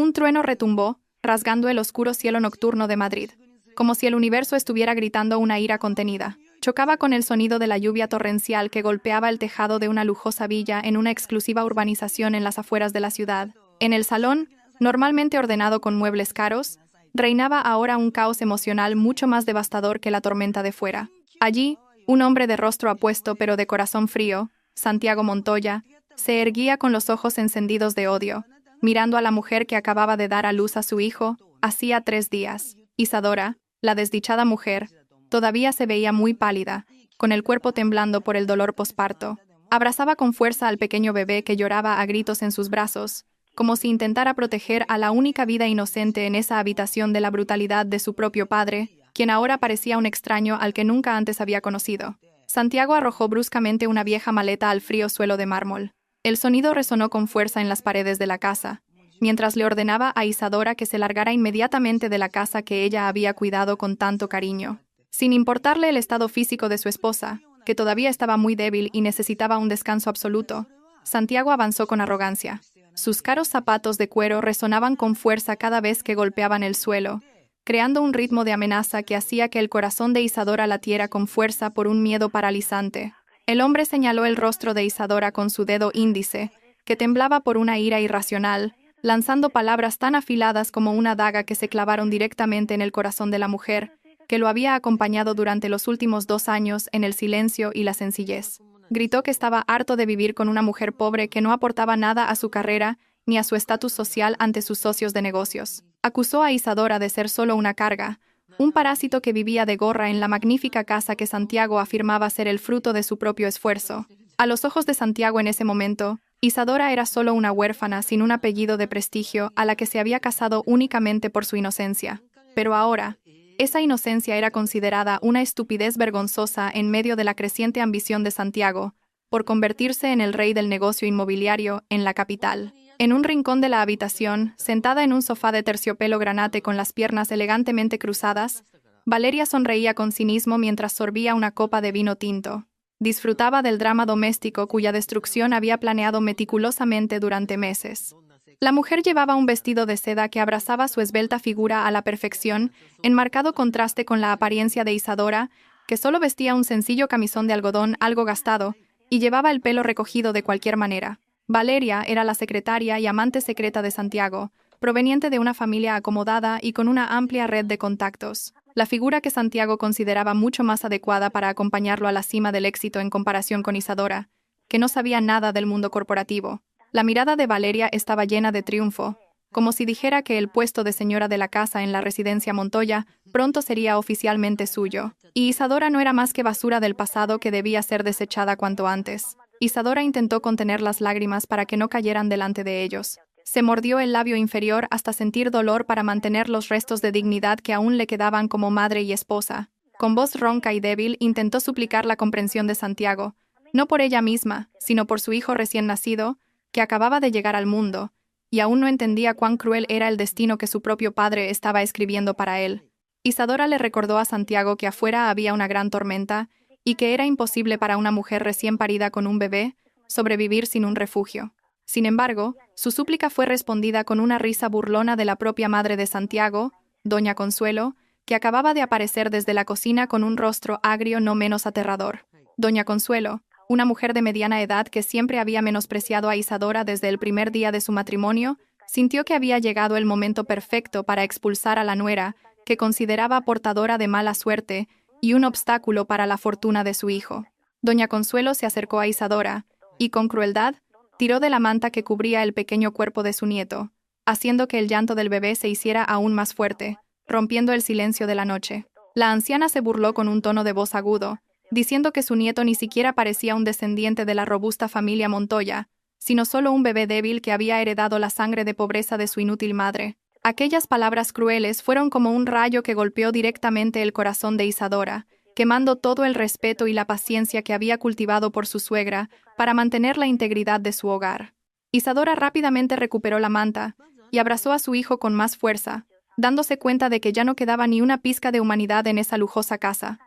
Un trueno retumbó, rasgando el oscuro cielo nocturno de Madrid, como si el universo estuviera gritando una ira contenida. Chocaba con el sonido de la lluvia torrencial que golpeaba el tejado de una lujosa villa en una exclusiva urbanización en las afueras de la ciudad. En el salón, normalmente ordenado con muebles caros, reinaba ahora un caos emocional mucho más devastador que la tormenta de fuera. Allí, un hombre de rostro apuesto pero de corazón frío, Santiago Montoya, se erguía con los ojos encendidos de odio, mirando a la mujer que acababa de dar a luz a su hijo, hacía 3 días. Isadora, la desdichada mujer, todavía se veía muy pálida, con el cuerpo temblando por el dolor posparto. Abrazaba con fuerza al pequeño bebé que lloraba a gritos en sus brazos, como si intentara proteger a la única vida inocente en esa habitación de la brutalidad de su propio padre, quien ahora parecía un extraño al que nunca antes había conocido. Santiago arrojó bruscamente una vieja maleta al frío suelo de mármol. El sonido resonó con fuerza en las paredes de la casa, mientras le ordenaba a Isadora que se largara inmediatamente de la casa que ella había cuidado con tanto cariño. Sin importarle el estado físico de su esposa, que todavía estaba muy débil y necesitaba un descanso absoluto, Santiago avanzó con arrogancia. Sus caros zapatos de cuero resonaban con fuerza cada vez que golpeaban el suelo, creando un ritmo de amenaza que hacía que el corazón de Isadora latiera con fuerza por un miedo paralizante. El hombre señaló el rostro de Isadora con su dedo índice, que temblaba por una ira irracional, lanzando palabras tan afiladas como una daga que se clavaron directamente en el corazón de la mujer, que lo había acompañado durante los últimos 2 años en el silencio y la sencillez. Gritó que estaba harto de vivir con una mujer pobre que no aportaba nada a su carrera ni a su estatus social ante sus socios de negocios. Acusó a Isadora de ser solo una carga, un parásito que vivía de gorra en la magnífica casa que Santiago afirmaba ser el fruto de su propio esfuerzo. A los ojos de Santiago en ese momento, Isadora era solo una huérfana sin un apellido de prestigio a la que se había casado únicamente por su inocencia. Pero ahora, esa inocencia era considerada una estupidez vergonzosa en medio de la creciente ambición de Santiago por convertirse en el rey del negocio inmobiliario en la capital. En un rincón de la habitación, sentada en un sofá de terciopelo granate con las piernas elegantemente cruzadas, Valeria sonreía con cinismo mientras sorbía una copa de vino tinto. Disfrutaba del drama doméstico cuya destrucción había planeado meticulosamente durante meses. La mujer llevaba un vestido de seda que abrazaba su esbelta figura a la perfección, en marcado contraste con la apariencia de Isadora, que solo vestía un sencillo camisón de algodón algo gastado y llevaba el pelo recogido de cualquier manera. Valeria era la secretaria y amante secreta de Santiago, proveniente de una familia acomodada y con una amplia red de contactos. La figura que Santiago consideraba mucho más adecuada para acompañarlo a la cima del éxito en comparación con Isadora, que no sabía nada del mundo corporativo. La mirada de Valeria estaba llena de triunfo, como si dijera que el puesto de señora de la casa en la residencia Montoya pronto sería oficialmente suyo. Y Isadora no era más que basura del pasado que debía ser desechada cuanto antes. Isadora intentó contener las lágrimas para que no cayeran delante de ellos. Se mordió el labio inferior hasta sentir dolor para mantener los restos de dignidad que aún le quedaban como madre y esposa. Con voz ronca y débil intentó suplicar la comprensión de Santiago, no por ella misma, sino por su hijo recién nacido, que acababa de llegar al mundo, y aún no entendía cuán cruel era el destino que su propio padre estaba escribiendo para él. Isadora le recordó a Santiago que afuera había una gran tormenta y que era imposible para una mujer recién parida con un bebé sobrevivir sin un refugio. Sin embargo, su súplica fue respondida con una risa burlona de la propia madre de Santiago, doña Consuelo, que acababa de aparecer desde la cocina con un rostro agrio no menos aterrador. Doña Consuelo, una mujer de mediana edad que siempre había menospreciado a Isadora desde el primer día de su matrimonio, sintió que había llegado el momento perfecto para expulsar a la nuera, que consideraba portadora de mala suerte y un obstáculo para la fortuna de su hijo. Doña Consuelo se acercó a Isadora y, con crueldad, tiró de la manta que cubría el pequeño cuerpo de su nieto, haciendo que el llanto del bebé se hiciera aún más fuerte, rompiendo el silencio de la noche. La anciana se burló con un tono de voz agudo, diciendo que su nieto ni siquiera parecía un descendiente de la robusta familia Montoya, sino solo un bebé débil que había heredado la sangre de pobreza de su inútil madre. Aquellas palabras crueles fueron como un rayo que golpeó directamente el corazón de Isadora, quemando todo el respeto y la paciencia que había cultivado por su suegra para mantener la integridad de su hogar. Isadora rápidamente recuperó la manta y abrazó a su hijo con más fuerza, dándose cuenta de que ya no quedaba ni una pizca de humanidad en esa lujosa casa,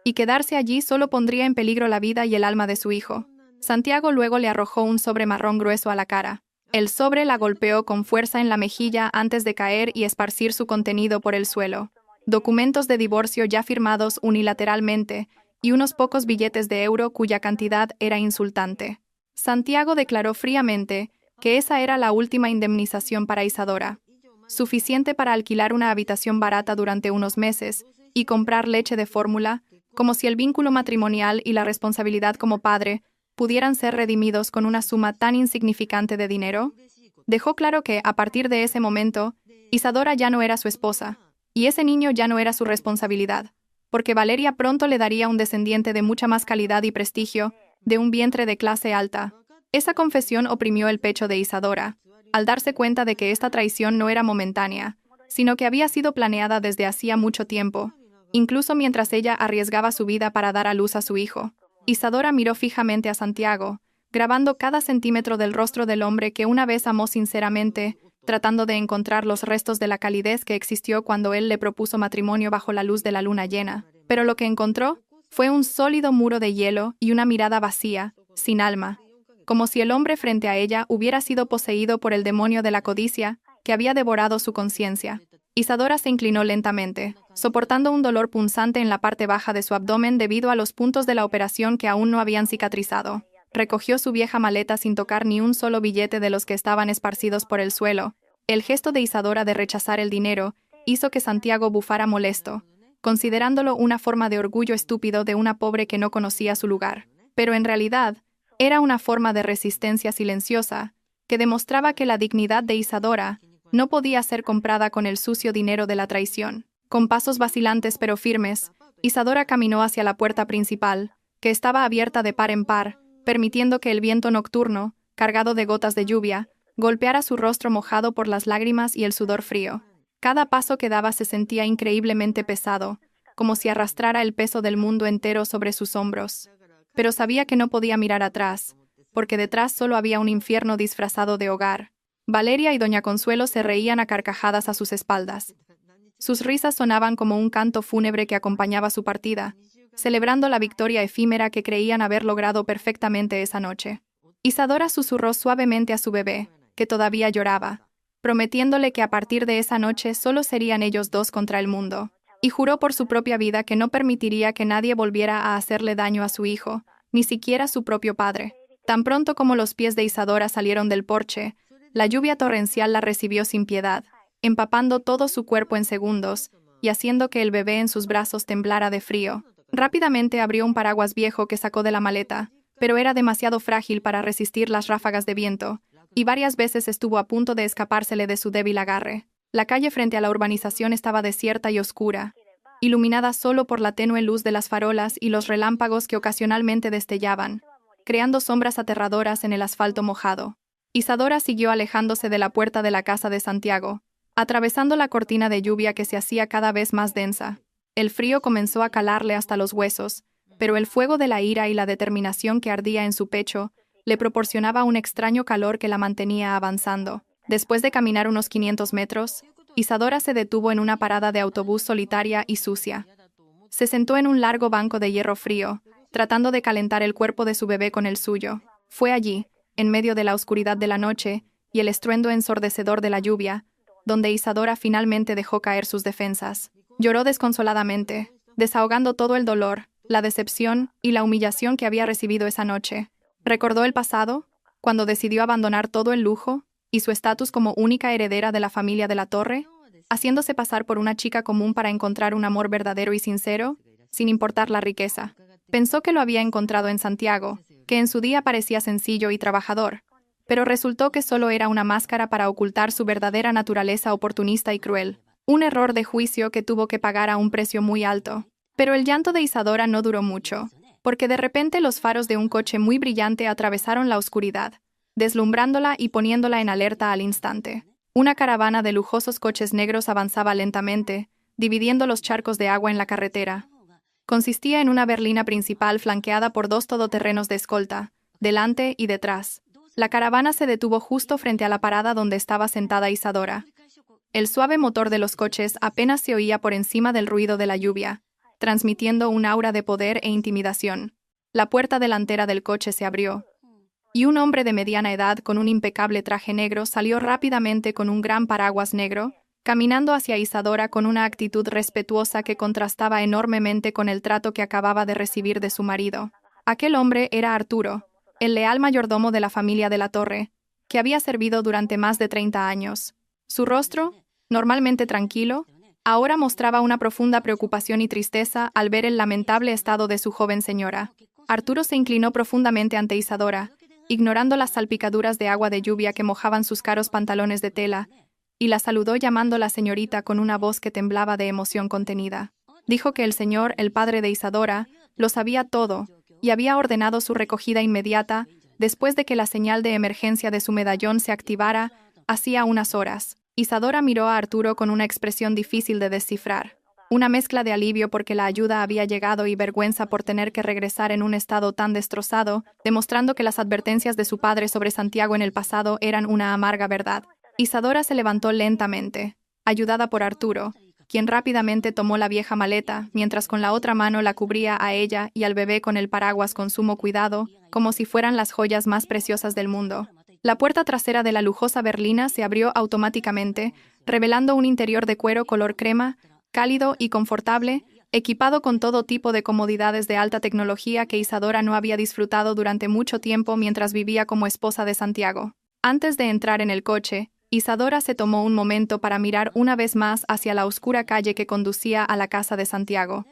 y quedarse allí solo pondría en peligro la vida y el alma de su hijo. Santiago luego le arrojó un sobre marrón grueso a la cara. El sobre la golpeó con fuerza en la mejilla antes de caer y esparcir su contenido por el suelo. Documentos de divorcio ya firmados unilateralmente y unos pocos billetes de euro cuya cantidad era insultante. Santiago declaró fríamente que esa era la última indemnización para Isadora, suficiente para alquilar una habitación barata durante unos meses y comprar leche de fórmula, como si el vínculo matrimonial y la responsabilidad como padre pudieran ser redimidos con una suma tan insignificante de dinero. Dejó claro que, a partir de ese momento, Isadora ya no era su esposa, y ese niño ya no era su responsabilidad, porque Valeria pronto le daría un descendiente de mucha más calidad y prestigio, de un vientre de clase alta. Esa confesión oprimió el pecho de Isadora, al darse cuenta de que esta traición no era momentánea, sino que había sido planeada desde hacía mucho tiempo, incluso mientras ella arriesgaba su vida para dar a luz a su hijo. Isadora miró fijamente a Santiago, grabando cada centímetro del rostro del hombre que una vez amó sinceramente, tratando de encontrar los restos de la calidez que existió cuando él le propuso matrimonio bajo la luz de la luna llena. Pero lo que encontró fue un sólido muro de hielo y una mirada vacía, sin alma, como si el hombre frente a ella hubiera sido poseído por el demonio de la codicia que había devorado su conciencia. Isadora se inclinó lentamente, soportando un dolor punzante en la parte baja de su abdomen debido a los puntos de la operación que aún no habían cicatrizado. Recogió su vieja maleta sin tocar ni un solo billete de los que estaban esparcidos por el suelo. El gesto de Isadora de rechazar el dinero hizo que Santiago bufara molesto, considerándolo una forma de orgullo estúpido de una pobre que no conocía su lugar. Pero en realidad, era una forma de resistencia silenciosa, que demostraba que la dignidad de Isadora no podía ser comprada con el sucio dinero de la traición. Con pasos vacilantes pero firmes, Isadora caminó hacia la puerta principal, que estaba abierta de par en par, permitiendo que el viento nocturno, cargado de gotas de lluvia, golpeara su rostro mojado por las lágrimas y el sudor frío. Cada paso que daba se sentía increíblemente pesado, como si arrastrara el peso del mundo entero sobre sus hombros. Pero sabía que no podía mirar atrás, porque detrás solo había un infierno disfrazado de hogar. Valeria y doña Consuelo se reían a carcajadas a sus espaldas. Sus risas sonaban como un canto fúnebre que acompañaba su partida, celebrando la victoria efímera que creían haber logrado perfectamente esa noche. Isadora susurró suavemente a su bebé, que todavía lloraba, prometiéndole que a partir de esa noche solo serían ellos dos contra el mundo, y juró por su propia vida que no permitiría que nadie volviera a hacerle daño a su hijo, ni siquiera su propio padre. Tan pronto como los pies de Isadora salieron del porche, la lluvia torrencial la recibió sin piedad, empapando todo su cuerpo en segundos y haciendo que el bebé en sus brazos temblara de frío. Rápidamente abrió un paraguas viejo que sacó de la maleta, pero era demasiado frágil para resistir las ráfagas de viento, y varias veces estuvo a punto de escapársele de su débil agarre. La calle frente a la urbanización estaba desierta y oscura, iluminada solo por la tenue luz de las farolas y los relámpagos que ocasionalmente destellaban, creando sombras aterradoras en el asfalto mojado. Isadora siguió alejándose de la puerta de la casa de Santiago, atravesando la cortina de lluvia que se hacía cada vez más densa. El frío comenzó a calarle hasta los huesos, pero el fuego de la ira y la determinación que ardía en su pecho le proporcionaba un extraño calor que la mantenía avanzando. Después de caminar unos 500 metros, Isadora se detuvo en una parada de autobús solitaria y sucia. Se sentó en un largo banco de hierro frío, tratando de calentar el cuerpo de su bebé con el suyo. Fue allí, en medio de la oscuridad de la noche y el estruendo ensordecedor de la lluvia, donde Isadora finalmente dejó caer sus defensas. Lloró desconsoladamente, desahogando todo el dolor, la decepción y la humillación que había recibido esa noche. Recordó el pasado, cuando decidió abandonar todo el lujo y su estatus como única heredera de la familia de la Torre, haciéndose pasar por una chica común para encontrar un amor verdadero y sincero, sin importar la riqueza. Pensó que lo había encontrado en Santiago, que en su día parecía sencillo y trabajador, pero resultó que solo era una máscara para ocultar su verdadera naturaleza oportunista y cruel. Un error de juicio que tuvo que pagar a un precio muy alto. Pero el llanto de Isadora no duró mucho, porque de repente los faros de un coche muy brillante atravesaron la oscuridad, deslumbrándola y poniéndola en alerta al instante. Una caravana de lujosos coches negros avanzaba lentamente, dividiendo los charcos de agua en la carretera. Consistía en una berlina principal flanqueada por dos todoterrenos de escolta, delante y detrás. La caravana se detuvo justo frente a la parada donde estaba sentada Isadora. El suave motor de los coches apenas se oía por encima del ruido de la lluvia, transmitiendo un aura de poder e intimidación. La puerta delantera del coche se abrió, y un hombre de mediana edad con un impecable traje negro salió rápidamente con un gran paraguas negro, caminando hacia Isadora con una actitud respetuosa que contrastaba enormemente con el trato que acababa de recibir de su marido. Aquel hombre era Arturo, el leal mayordomo de la familia de la Torre, que había servido durante más de 30 años. Su rostro, normalmente tranquilo, ahora mostraba una profunda preocupación y tristeza al ver el lamentable estado de su joven señora. Arturo se inclinó profundamente ante Isadora, ignorando las salpicaduras de agua de lluvia que mojaban sus caros pantalones de tela, y la saludó llamándola señorita con una voz que temblaba de emoción contenida. Dijo que el señor, el padre de Isadora, lo sabía todo, y había ordenado su recogida inmediata después de que la señal de emergencia de su medallón se activara hacía unas horas. Isadora miró a Arturo con una expresión difícil de descifrar. Una mezcla de alivio porque la ayuda había llegado y vergüenza por tener que regresar en un estado tan destrozado, demostrando que las advertencias de su padre sobre Santiago en el pasado eran una amarga verdad. Isadora se levantó lentamente, ayudada por Arturo, quien rápidamente tomó la vieja maleta, mientras con la otra mano la cubría a ella y al bebé con el paraguas con sumo cuidado, como si fueran las joyas más preciosas del mundo. La puerta trasera de la lujosa berlina se abrió automáticamente, revelando un interior de cuero color crema, cálido y confortable, equipado con todo tipo de comodidades de alta tecnología que Isadora no había disfrutado durante mucho tiempo mientras vivía como esposa de Santiago. Antes de entrar en el coche, Isadora se tomó un momento para mirar una vez más hacia la oscura calle que conducía a la casa de Santiago.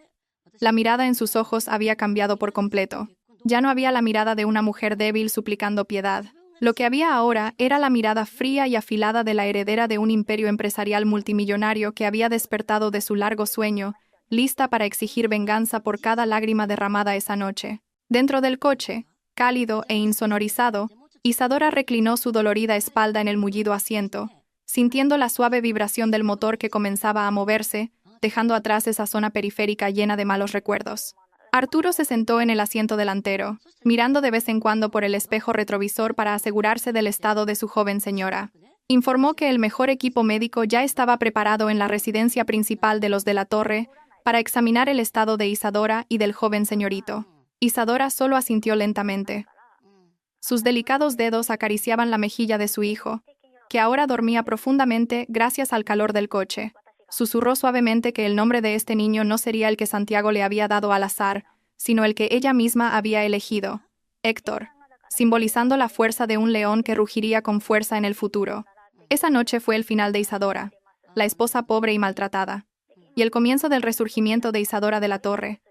La mirada en sus ojos había cambiado por completo. Ya no había la mirada de una mujer débil suplicando piedad. Lo que había ahora era la mirada fría y afilada de la heredera de un imperio empresarial multimillonario que había despertado de su largo sueño, lista para exigir venganza por cada lágrima derramada esa noche. Dentro del coche, cálido e insonorizado, Isadora reclinó su dolorida espalda en el mullido asiento, sintiendo la suave vibración del motor que comenzaba a moverse, dejando atrás esa zona periférica llena de malos recuerdos. Arturo se sentó en el asiento delantero, mirando de vez en cuando por el espejo retrovisor para asegurarse del estado de su joven señora. Informó que el mejor equipo médico ya estaba preparado en la residencia principal de los de la Torre para examinar el estado de Isadora y del joven señorito. Isadora solo asintió lentamente. Sus delicados dedos acariciaban la mejilla de su hijo, que ahora dormía profundamente gracias al calor del coche. Susurró suavemente que el nombre de este niño no sería el que Santiago le había dado al azar, sino el que ella misma había elegido, Héctor, simbolizando la fuerza de un león que rugiría con fuerza en el futuro. Esa noche fue el final de Isadora, la esposa pobre y maltratada, y el comienzo del resurgimiento de Isadora de la Torre,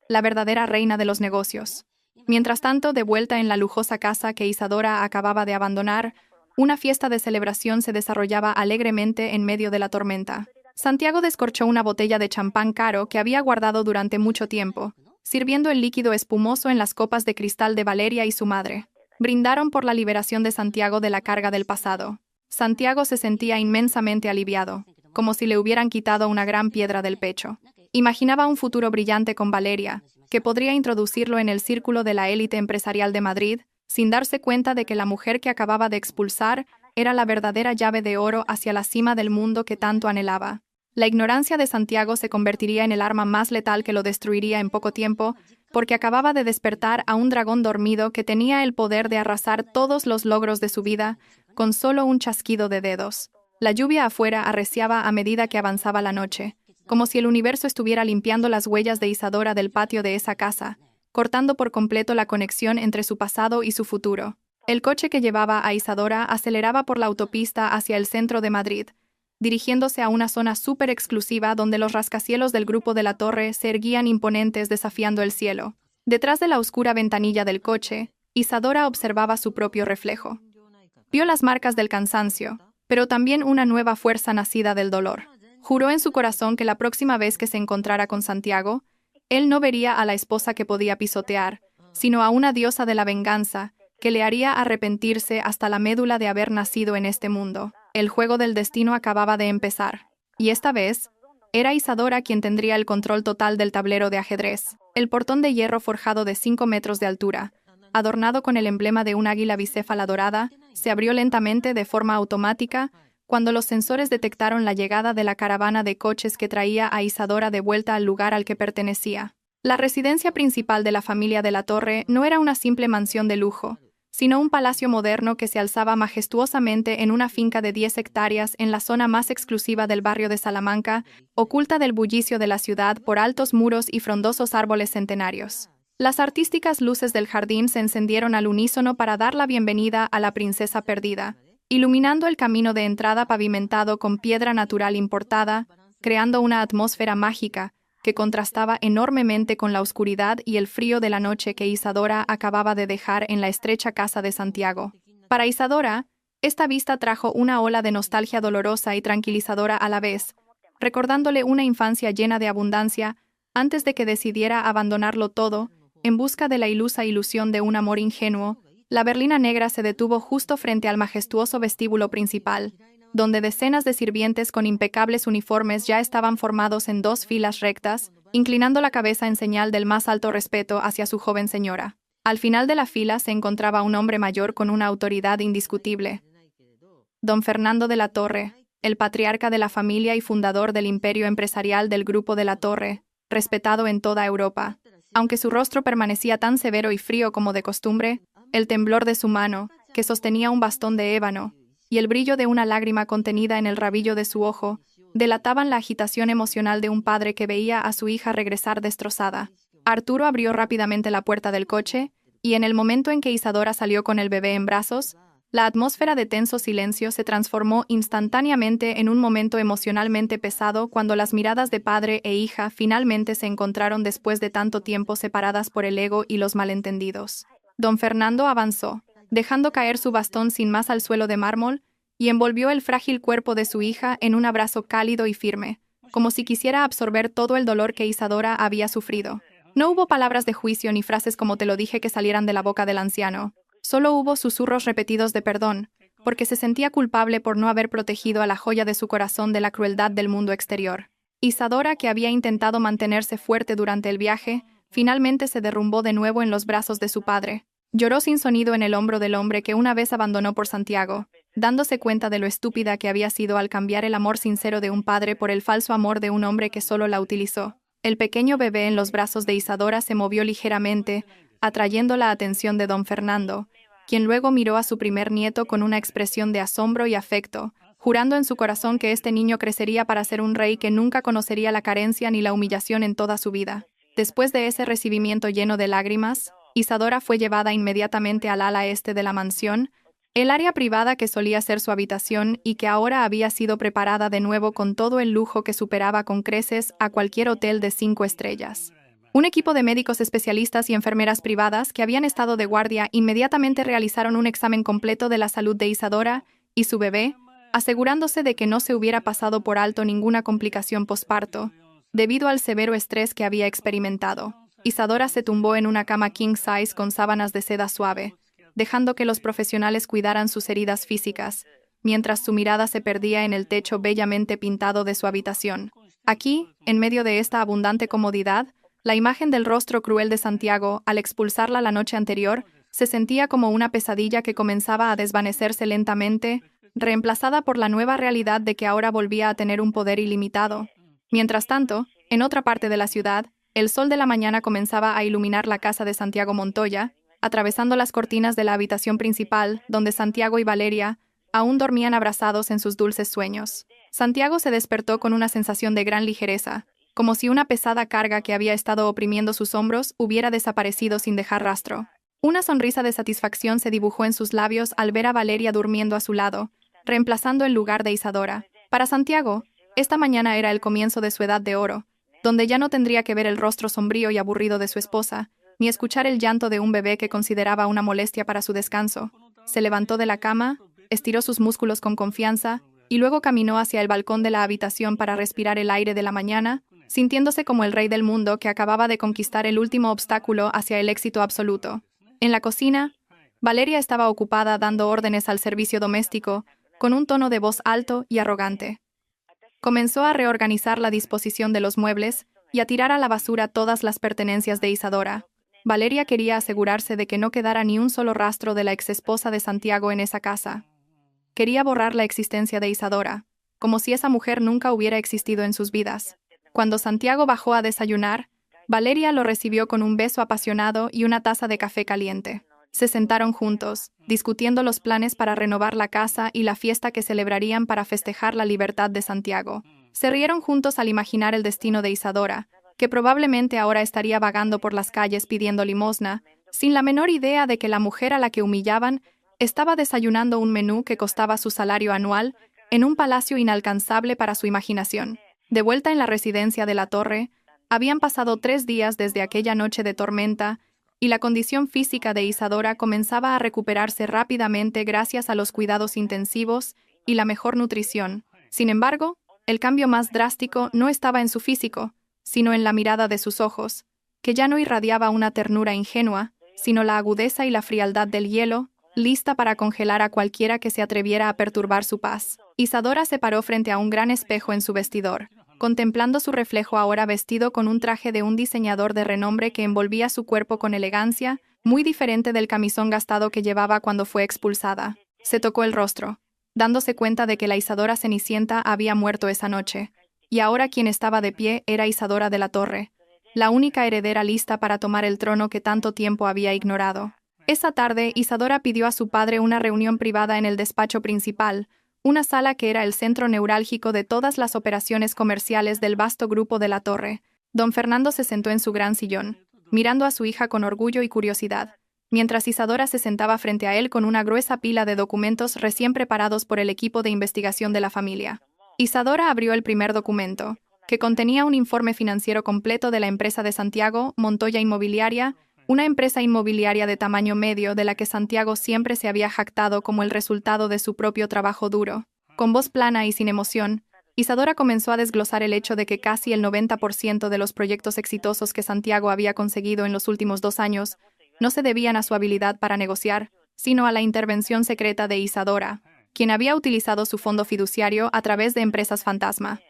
la verdadera reina de los negocios. Mientras tanto, de vuelta en la lujosa casa que Isadora acababa de abandonar, una fiesta de celebración se desarrollaba alegremente en medio de la tormenta. Santiago descorchó una botella de champán caro que había guardado durante mucho tiempo, sirviendo el líquido espumoso en las copas de cristal de Valeria y su madre. Brindaron por la liberación de Santiago de la carga del pasado. Santiago se sentía inmensamente aliviado, como si le hubieran quitado una gran piedra del pecho. Imaginaba un futuro brillante con Valeria, que podría introducirlo en el círculo de la élite empresarial de Madrid, sin darse cuenta de que la mujer que acababa de expulsar era la verdadera llave de oro hacia la cima del mundo que tanto anhelaba. La ignorancia de Santiago se convertiría en el arma más letal que lo destruiría en poco tiempo, porque acababa de despertar a un dragón dormido que tenía el poder de arrasar todos los logros de su vida con solo un chasquido de dedos. La lluvia afuera arreciaba a medida que avanzaba la noche, como si el universo estuviera limpiando las huellas de Isadora del patio de esa casa, cortando por completo la conexión entre su pasado y su futuro. El coche que llevaba a Isadora aceleraba por la autopista hacia el centro de Madrid, dirigiéndose a una zona súper exclusiva donde los rascacielos del grupo de la Torre se erguían imponentes desafiando el cielo. Detrás de la oscura ventanilla del coche, Isadora observaba su propio reflejo. Vio las marcas del cansancio, pero también una nueva fuerza nacida del dolor. Juró en su corazón que la próxima vez que se encontrara con Santiago, él no vería a la esposa que podía pisotear, sino a una diosa de la venganza, que le haría arrepentirse hasta la médula de haber nacido en este mundo. El juego del destino acababa de empezar, y esta vez, era Isadora quien tendría el control total del tablero de ajedrez. El portón de hierro forjado de 5 metros de altura, adornado con el emblema de un águila bicéfala dorada, se abrió lentamente de forma automática cuando los sensores detectaron la llegada de la caravana de coches que traía a Isadora de vuelta al lugar al que pertenecía. La residencia principal de la familia de la Torre no era una simple mansión de lujo, sino un palacio moderno que se alzaba majestuosamente en una finca de 10 hectáreas en la zona más exclusiva del barrio de Salamanca, oculta del bullicio de la ciudad por altos muros y frondosos árboles centenarios. Las artísticas luces del jardín se encendieron al unísono para dar la bienvenida a la princesa perdida, iluminando el camino de entrada pavimentado con piedra natural importada, creando una atmósfera mágica que contrastaba enormemente con la oscuridad y el frío de la noche que Isadora acababa de dejar en la estrecha casa de Santiago. Para Isadora, esta vista trajo una ola de nostalgia dolorosa y tranquilizadora a la vez, recordándole una infancia llena de abundancia antes de que decidiera abandonarlo todo en busca de la ilusa ilusión de un amor ingenuo. La berlina negra se detuvo justo frente al majestuoso vestíbulo principal, donde decenas de sirvientes con impecables uniformes ya estaban formados en 2 filas rectas, inclinando la cabeza en señal del más alto respeto hacia su joven señora. Al final de la fila se encontraba un hombre mayor con una autoridad indiscutible. Don Fernando de la Torre, el patriarca de la familia y fundador del imperio empresarial del Grupo de la Torre, respetado en toda Europa. Aunque su rostro permanecía tan severo y frío como de costumbre, el temblor de su mano, que sostenía un bastón de ébano, y el brillo de una lágrima contenida en el rabillo de su ojo, delataban la agitación emocional de un padre que veía a su hija regresar destrozada. Arturo abrió rápidamente la puerta del coche, y en el momento en que Isadora salió con el bebé en brazos, la atmósfera de tenso silencio se transformó instantáneamente en un momento emocionalmente pesado cuando las miradas de padre e hija finalmente se encontraron después de tanto tiempo separadas por el ego y los malentendidos. Don Fernando avanzó, dejando caer su bastón sin más al suelo de mármol, y envolvió el frágil cuerpo de su hija en un abrazo cálido y firme, como si quisiera absorber todo el dolor que Isadora había sufrido. No hubo palabras de juicio ni frases como te lo dije que salieran de la boca del anciano. Solo hubo susurros repetidos de perdón, porque se sentía culpable por no haber protegido a la joya de su corazón de la crueldad del mundo exterior. Isadora, que había intentado mantenerse fuerte durante el viaje, finalmente se derrumbó de nuevo en los brazos de su padre. Lloró sin sonido en el hombro del hombre que una vez abandonó por Santiago, dándose cuenta de lo estúpida que había sido al cambiar el amor sincero de un padre por el falso amor de un hombre que solo la utilizó. El pequeño bebé en los brazos de Isadora se movió ligeramente, atrayendo la atención de don Fernando, quien luego miró a su primer nieto con una expresión de asombro y afecto, jurando en su corazón que este niño crecería para ser un rey que nunca conocería la carencia ni la humillación en toda su vida. Después de ese recibimiento lleno de lágrimas, Isadora fue llevada inmediatamente al ala este de la mansión, el área privada que solía ser su habitación y que ahora había sido preparada de nuevo con todo el lujo que superaba con creces a cualquier hotel de 5 estrellas. Un equipo de médicos especialistas y enfermeras privadas que habían estado de guardia inmediatamente realizaron un examen completo de la salud de Isadora y su bebé, asegurándose de que no se hubiera pasado por alto ninguna complicación posparto, debido al severo estrés que había experimentado. Isadora se tumbó en una cama king size con sábanas de seda suave, dejando que los profesionales cuidaran sus heridas físicas, mientras su mirada se perdía en el techo bellamente pintado de su habitación. Aquí, en medio de esta abundante comodidad, la imagen del rostro cruel de Santiago, al expulsarla la noche anterior, se sentía como una pesadilla que comenzaba a desvanecerse lentamente, reemplazada por la nueva realidad de que ahora volvía a tener un poder ilimitado. Mientras tanto, en otra parte de la ciudad, el sol de la mañana comenzaba a iluminar la casa de Santiago Montoya, atravesando las cortinas de la habitación principal, donde Santiago y Valeria aún dormían abrazados en sus dulces sueños. Santiago se despertó con una sensación de gran ligereza, como si una pesada carga que había estado oprimiendo sus hombros hubiera desaparecido sin dejar rastro. Una sonrisa de satisfacción se dibujó en sus labios al ver a Valeria durmiendo a su lado, reemplazando el lugar de Isadora. Para Santiago, esta mañana era el comienzo de su edad de oro, donde ya no tendría que ver el rostro sombrío y aburrido de su esposa, ni escuchar el llanto de un bebé que consideraba una molestia para su descanso. Se levantó de la cama, estiró sus músculos con confianza, y luego caminó hacia el balcón de la habitación para respirar el aire de la mañana, sintiéndose como el rey del mundo que acababa de conquistar el último obstáculo hacia el éxito absoluto. En la cocina, Valeria estaba ocupada dando órdenes al servicio doméstico, con un tono de voz alto y arrogante. Comenzó a reorganizar la disposición de los muebles y a tirar a la basura todas las pertenencias de Isadora. Valeria quería asegurarse de que no quedara ni un solo rastro de la exesposa de Santiago en esa casa. Quería borrar la existencia de Isadora, como si esa mujer nunca hubiera existido en sus vidas. Cuando Santiago bajó a desayunar, Valeria lo recibió con un beso apasionado y una taza de café caliente. Se sentaron juntos, discutiendo los planes para renovar la casa y la fiesta que celebrarían para festejar la libertad de Santiago. Se rieron juntos al imaginar el destino de Isadora, que probablemente ahora estaría vagando por las calles pidiendo limosna, sin la menor idea de que la mujer a la que humillaban estaba desayunando un menú que costaba su salario anual en un palacio inalcanzable para su imaginación. De vuelta en la residencia de la Torre, habían pasado 3 días desde aquella noche de tormenta, y la condición física de Isadora comenzaba a recuperarse rápidamente gracias a los cuidados intensivos y la mejor nutrición. Sin embargo, el cambio más drástico no estaba en su físico, sino en la mirada de sus ojos, que ya no irradiaba una ternura ingenua, sino la agudeza y la frialdad del hielo, lista para congelar a cualquiera que se atreviera a perturbar su paz. Isadora se paró frente a un gran espejo en su vestidor, contemplando su reflejo ahora vestido con un traje de un diseñador de renombre que envolvía su cuerpo con elegancia, muy diferente del camisón gastado que llevaba cuando fue expulsada. Se tocó el rostro, dándose cuenta de que la Isadora Cenicienta había muerto esa noche, y ahora quien estaba de pie era Isadora de la Torre, la única heredera lista para tomar el trono que tanto tiempo había ignorado. Esa tarde, Isadora pidió a su padre una reunión privada en el despacho principal, una sala que era el centro neurálgico de todas las operaciones comerciales del vasto grupo de la Torre. Don Fernando se sentó en su gran sillón, mirando a su hija con orgullo y curiosidad, mientras Isadora se sentaba frente a él con una gruesa pila de documentos recién preparados por el equipo de investigación de la familia. Isadora abrió el primer documento, que contenía un informe financiero completo de la empresa de Santiago, Montoya Inmobiliaria, una empresa inmobiliaria de tamaño medio de la que Santiago siempre se había jactado como el resultado de su propio trabajo duro. Con voz plana y sin emoción, Isadora comenzó a desglosar el hecho de que casi el 90% de los proyectos exitosos que Santiago había conseguido en los últimos 2 años no se debían a su habilidad para negociar, sino a la intervención secreta de Isadora, quien había utilizado su fondo fiduciario a través de empresas fantasma.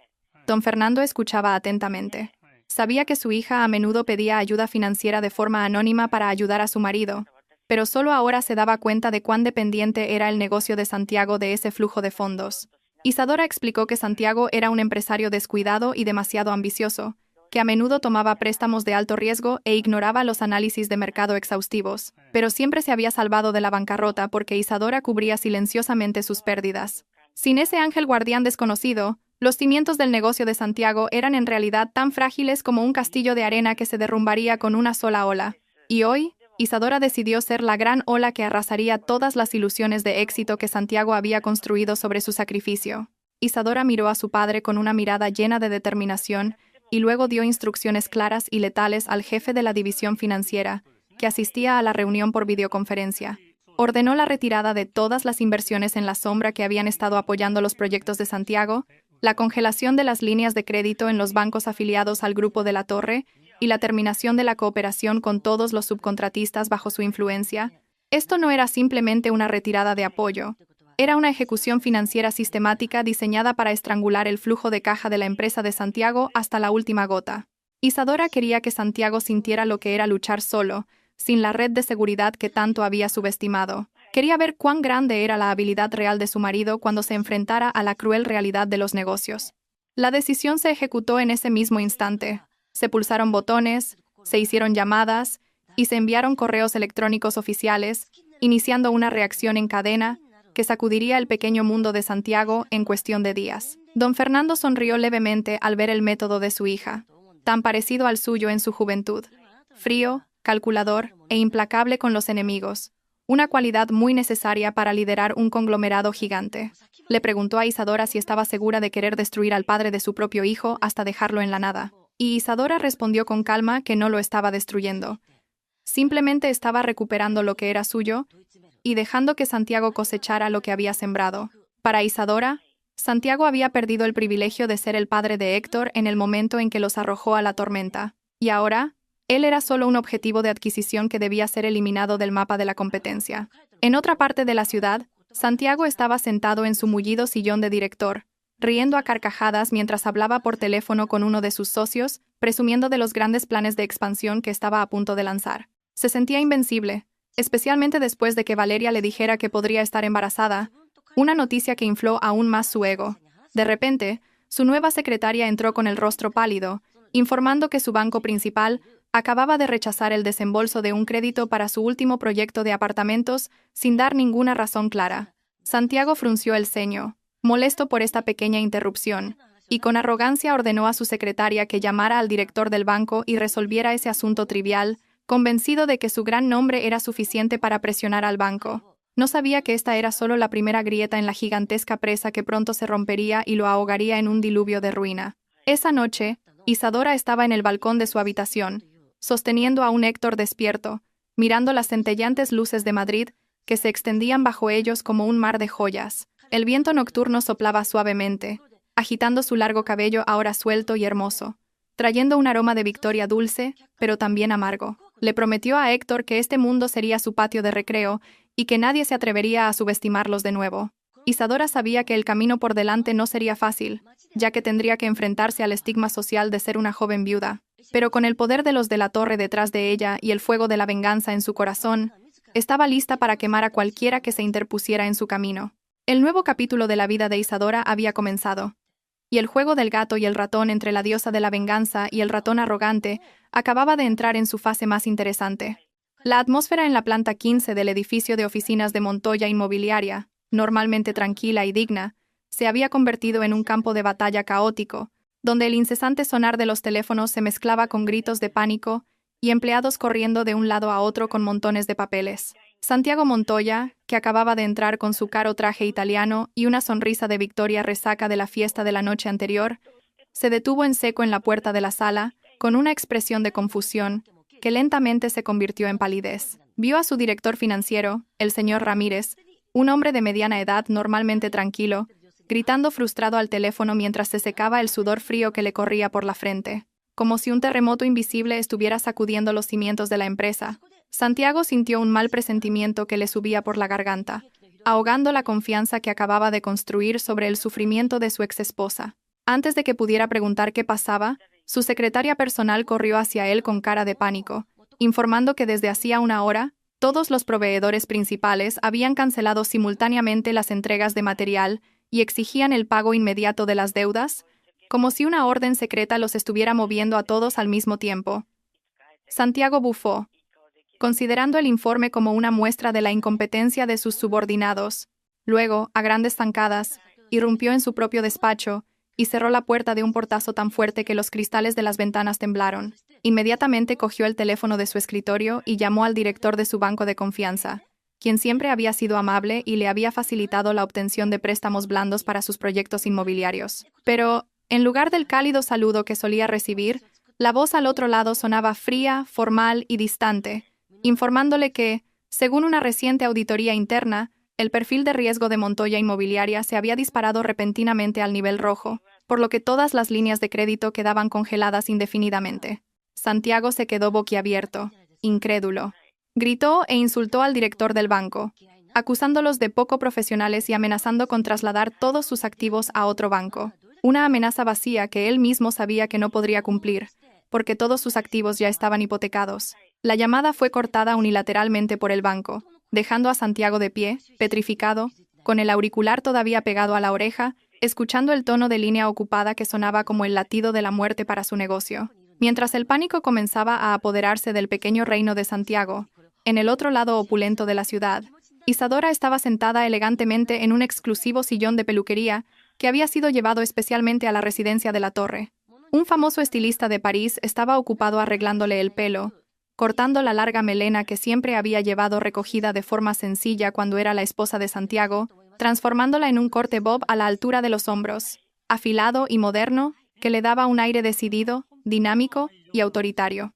Don Fernando escuchaba atentamente. Sabía que su hija a menudo pedía ayuda financiera de forma anónima para ayudar a su marido, pero solo ahora se daba cuenta de cuán dependiente era el negocio de Santiago de ese flujo de fondos. Isadora explicó que Santiago era un empresario descuidado y demasiado ambicioso, que a menudo tomaba préstamos de alto riesgo e ignoraba los análisis de mercado exhaustivos, pero siempre se había salvado de la bancarrota porque Isadora cubría silenciosamente sus pérdidas. Sin ese ángel guardián desconocido, los cimientos del negocio de Santiago eran en realidad tan frágiles como un castillo de arena que se derrumbaría con una sola ola. Y hoy, Isadora decidió ser la gran ola que arrasaría todas las ilusiones de éxito que Santiago había construido sobre su sacrificio. Isadora miró a su padre con una mirada llena de determinación y luego dio instrucciones claras y letales al jefe de la división financiera, que asistía a la reunión por videoconferencia. Ordenó la retirada de todas las inversiones en la sombra que habían estado apoyando los proyectos de Santiago, la congelación de las líneas de crédito en los bancos afiliados al Grupo de la Torre y la terminación de la cooperación con todos los subcontratistas bajo su influencia. Esto no era simplemente una retirada de apoyo, era una ejecución financiera sistemática diseñada para estrangular el flujo de caja de la empresa de Santiago hasta la última gota. Isadora quería que Santiago sintiera lo que era luchar solo, sin la red de seguridad que tanto había subestimado. Quería ver cuán grande era la habilidad real de su marido cuando se enfrentara a la cruel realidad de los negocios. La decisión se ejecutó en ese mismo instante. Se pulsaron botones, se hicieron llamadas y se enviaron correos electrónicos oficiales, iniciando una reacción en cadena que sacudiría el pequeño mundo de Santiago en cuestión de días. Don Fernando sonrió levemente al ver el método de su hija, tan parecido al suyo en su juventud. Frío, calculador e implacable con los enemigos. Una cualidad muy necesaria para liderar un conglomerado gigante. Le preguntó a Isadora si estaba segura de querer destruir al padre de su propio hijo hasta dejarlo en la nada. Y Isadora respondió con calma que no lo estaba destruyendo. Simplemente estaba recuperando lo que era suyo y dejando que Santiago cosechara lo que había sembrado. Para Isadora, Santiago había perdido el privilegio de ser el padre de Héctor en el momento en que los arrojó a la tormenta. Y ahora, él era solo un objetivo de adquisición que debía ser eliminado del mapa de la competencia. En otra parte de la ciudad, Santiago estaba sentado en su mullido sillón de director, riendo a carcajadas mientras hablaba por teléfono con uno de sus socios, presumiendo de los grandes planes de expansión que estaba a punto de lanzar. Se sentía invencible, especialmente después de que Valeria le dijera que podría estar embarazada, una noticia que infló aún más su ego. De repente, su nueva secretaria entró con el rostro pálido, informando que su banco principal Acababa de rechazar el desembolso de un crédito para su último proyecto de apartamentos sin dar ninguna razón clara. Santiago frunció el ceño, molesto por esta pequeña interrupción, y con arrogancia ordenó a su secretaria que llamara al director del banco y resolviera ese asunto trivial, convencido de que su gran nombre era suficiente para presionar al banco. No sabía que esta era solo la primera grieta en la gigantesca presa que pronto se rompería y lo ahogaría en un diluvio de ruina. Esa noche, Isadora estaba en el balcón de su habitación, sosteniendo a un Héctor despierto, mirando las centelleantes luces de Madrid, que se extendían bajo ellos como un mar de joyas. El viento nocturno soplaba suavemente, agitando su largo cabello ahora suelto y hermoso, trayendo un aroma de victoria dulce, pero también amargo. Le prometió a Héctor que este mundo sería su patio de recreo y que nadie se atrevería a subestimarlos de nuevo. Isadora sabía que el camino por delante no sería fácil, ya que tendría que enfrentarse al estigma social de ser una joven viuda. Pero con el poder de los de la torre detrás de ella y el fuego de la venganza en su corazón, estaba lista para quemar a cualquiera que se interpusiera en su camino. El nuevo capítulo de la vida de Isadora había comenzado, y el juego del gato y el ratón entre la diosa de la venganza y el ratón arrogante acababa de entrar en su fase más interesante. La atmósfera en la planta 15 del edificio de oficinas de Montoya Inmobiliaria, normalmente tranquila y digna, se había convertido en un campo de batalla caótico, donde el incesante sonar de los teléfonos se mezclaba con gritos de pánico y empleados corriendo de un lado a otro con montones de papeles. Santiago Montoya, que acababa de entrar con su caro traje italiano y una sonrisa de victoria resaca de la fiesta de la noche anterior, se detuvo en seco en la puerta de la sala, con una expresión de confusión, que lentamente se convirtió en palidez. Vio a su director financiero, el señor Ramírez, un hombre de mediana edad normalmente tranquilo, gritando frustrado al teléfono mientras se secaba el sudor frío que le corría por la frente. Como si un terremoto invisible estuviera sacudiendo los cimientos de la empresa, Santiago sintió un mal presentimiento que le subía por la garganta, ahogando la confianza que acababa de construir sobre el sufrimiento de su exesposa. Antes de que pudiera preguntar qué pasaba, su secretaria personal corrió hacia él con cara de pánico, informando que desde hacía una hora, todos los proveedores principales habían cancelado simultáneamente las entregas de material y exigían el pago inmediato de las deudas, como si una orden secreta los estuviera moviendo a todos al mismo tiempo. Santiago bufó, considerando el informe como una muestra de la incompetencia de sus subordinados. Luego, a grandes zancadas, irrumpió en su propio despacho y cerró la puerta de un portazo tan fuerte que los cristales de las ventanas temblaron. Inmediatamente cogió el teléfono de su escritorio y llamó al director de su banco de confianza, quien siempre había sido amable y le había facilitado la obtención de préstamos blandos para sus proyectos inmobiliarios. Pero, en lugar del cálido saludo que solía recibir, la voz al otro lado sonaba fría, formal y distante, informándole que, según una reciente auditoría interna, el perfil de riesgo de Montoya Inmobiliaria se había disparado repentinamente al nivel rojo, por lo que todas las líneas de crédito quedaban congeladas indefinidamente. Santiago se quedó boquiabierto, incrédulo. Gritó e insultó al director del banco, acusándolos de poco profesionales y amenazando con trasladar todos sus activos a otro banco. Una amenaza vacía que él mismo sabía que no podría cumplir, porque todos sus activos ya estaban hipotecados. La llamada fue cortada unilateralmente por el banco, dejando a Santiago de pie, petrificado, con el auricular todavía pegado a la oreja, escuchando el tono de línea ocupada que sonaba como el latido de la muerte para su negocio. Mientras el pánico comenzaba a apoderarse del pequeño reino de Santiago, en el otro lado opulento de la ciudad, Isadora estaba sentada elegantemente en un exclusivo sillón de peluquería que había sido llevado especialmente a la residencia de la Torre. Un famoso estilista de París estaba ocupado arreglándole el pelo, cortando la larga melena que siempre había llevado recogida de forma sencilla cuando era la esposa de Santiago, transformándola en un corte bob a la altura de los hombros, afilado y moderno, que le daba un aire decidido, dinámico y autoritario.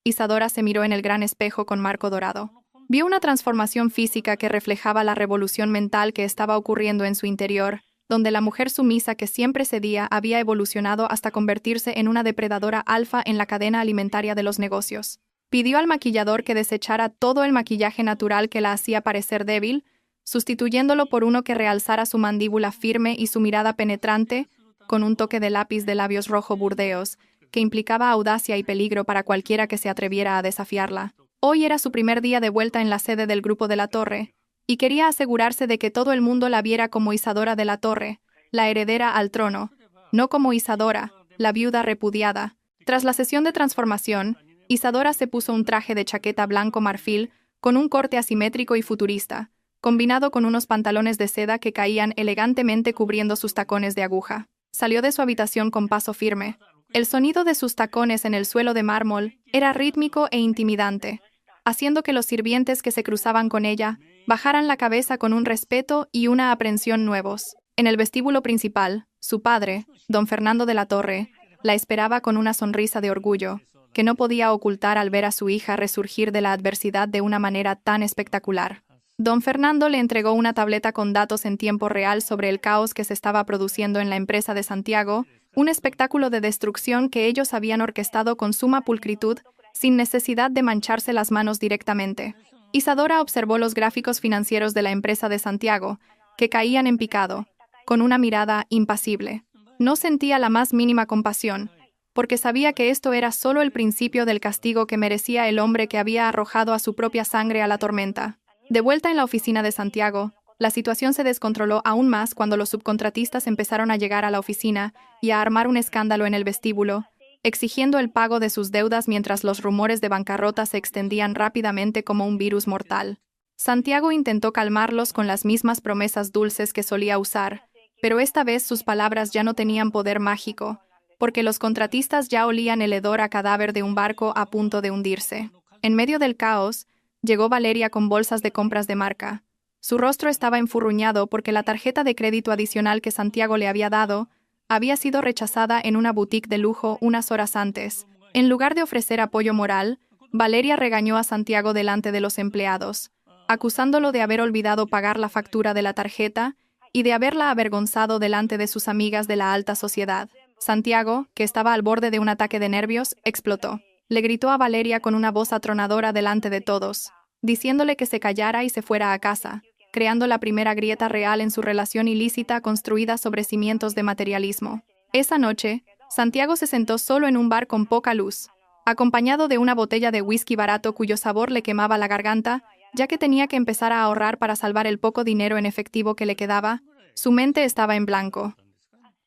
Isadora se miró en el gran espejo con marco dorado. Vio una transformación física que reflejaba la revolución mental que estaba ocurriendo en su interior, donde la mujer sumisa que siempre cedía había evolucionado hasta convertirse en una depredadora alfa en la cadena alimentaria de los negocios. Pidió al maquillador que desechara todo el maquillaje natural que la hacía parecer débil, sustituyéndolo por uno que realzara su mandíbula firme y su mirada penetrante, con un toque de lápiz de labios rojo burdeos, que implicaba audacia y peligro para cualquiera que se atreviera a desafiarla. Hoy era su primer día de vuelta en la sede del Grupo de la Torre, y quería asegurarse de que todo el mundo la viera como Isadora de la Torre, la heredera al trono, no como Isadora, la viuda repudiada. Tras la sesión de transformación, Isadora se puso un traje de chaqueta blanco marfil con un corte asimétrico y futurista, combinado con unos pantalones de seda que caían elegantemente cubriendo sus tacones de aguja. Salió de su habitación con paso firme. El sonido de sus tacones en el suelo de mármol era rítmico e intimidante, haciendo que los sirvientes que se cruzaban con ella bajaran la cabeza con un respeto y una aprensión nuevos. En el vestíbulo principal, su padre, don Fernando de la Torre, la esperaba con una sonrisa de orgullo, que no podía ocultar al ver a su hija resurgir de la adversidad de una manera tan espectacular. Don Fernando le entregó una tableta con datos en tiempo real sobre el caos que se estaba produciendo en la empresa de Santiago, un espectáculo de destrucción que ellos habían orquestado con suma pulcritud, sin necesidad de mancharse las manos directamente. Isadora observó los gráficos financieros de la empresa de Santiago, que caían en picado, con una mirada impasible. No sentía la más mínima compasión, porque sabía que esto era solo el principio del castigo que merecía el hombre que había arrojado a su propia sangre a la tormenta. De vuelta en la oficina de Santiago, la situación se descontroló aún más cuando los subcontratistas empezaron a llegar a la oficina y a armar un escándalo en el vestíbulo, exigiendo el pago de sus deudas mientras los rumores de bancarrota se extendían rápidamente como un virus mortal. Santiago intentó calmarlos con las mismas promesas dulces que solía usar, pero esta vez sus palabras ya no tenían poder mágico, porque los contratistas ya olían el hedor a cadáver de un barco a punto de hundirse. En medio del caos, llegó Valeria con bolsas de compras de marca. Su rostro estaba enfurruñado porque la tarjeta de crédito adicional que Santiago le había dado había sido rechazada en una boutique de lujo unas horas antes. En lugar de ofrecer apoyo moral, Valeria regañó a Santiago delante de los empleados, acusándolo de haber olvidado pagar la factura de la tarjeta y de haberla avergonzado delante de sus amigas de la alta sociedad. Santiago, que estaba al borde de un ataque de nervios, explotó. Le gritó a Valeria con una voz atronadora delante de todos, diciéndole que se callara y se fuera a casa, creando la primera grieta real en su relación ilícita construida sobre cimientos de materialismo. Esa noche, Santiago se sentó solo en un bar con poca luz, acompañado de una botella de whisky barato cuyo sabor le quemaba la garganta, ya que tenía que empezar a ahorrar para salvar el poco dinero en efectivo que le quedaba. Su mente estaba en blanco.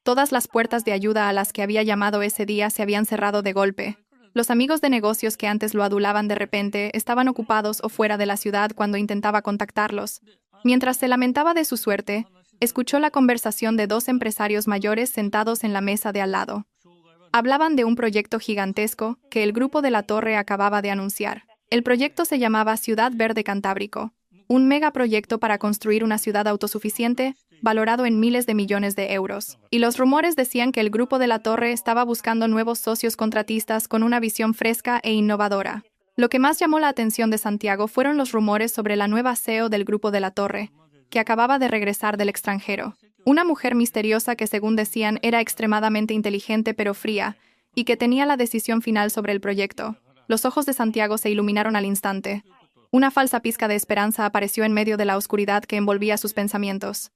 Todas las puertas de ayuda a las que había llamado ese día se habían cerrado de golpe. Los amigos de negocios que antes lo adulaban de repente estaban ocupados o fuera de la ciudad cuando intentaba contactarlos. Mientras se lamentaba de su suerte, escuchó la conversación de dos empresarios mayores sentados en la mesa de al lado. Hablaban de un proyecto gigantesco que el grupo de la Torre acababa de anunciar. El proyecto se llamaba Ciudad Verde Cantábrico, un megaproyecto para construir una ciudad autosuficiente, valorado en miles de millones de euros. Y los rumores decían que el grupo de la Torre estaba buscando nuevos socios contratistas con una visión fresca e innovadora. Lo que más llamó la atención de Santiago fueron los rumores sobre la nueva CEO del grupo de la Torre, que acababa de regresar del extranjero. Una mujer misteriosa que, según decían, era extremadamente inteligente pero fría, y que tenía la decisión final sobre el proyecto. Los ojos de Santiago se iluminaron al instante. Una falsa pizca de esperanza apareció en medio de la oscuridad que envolvía sus pensamientos.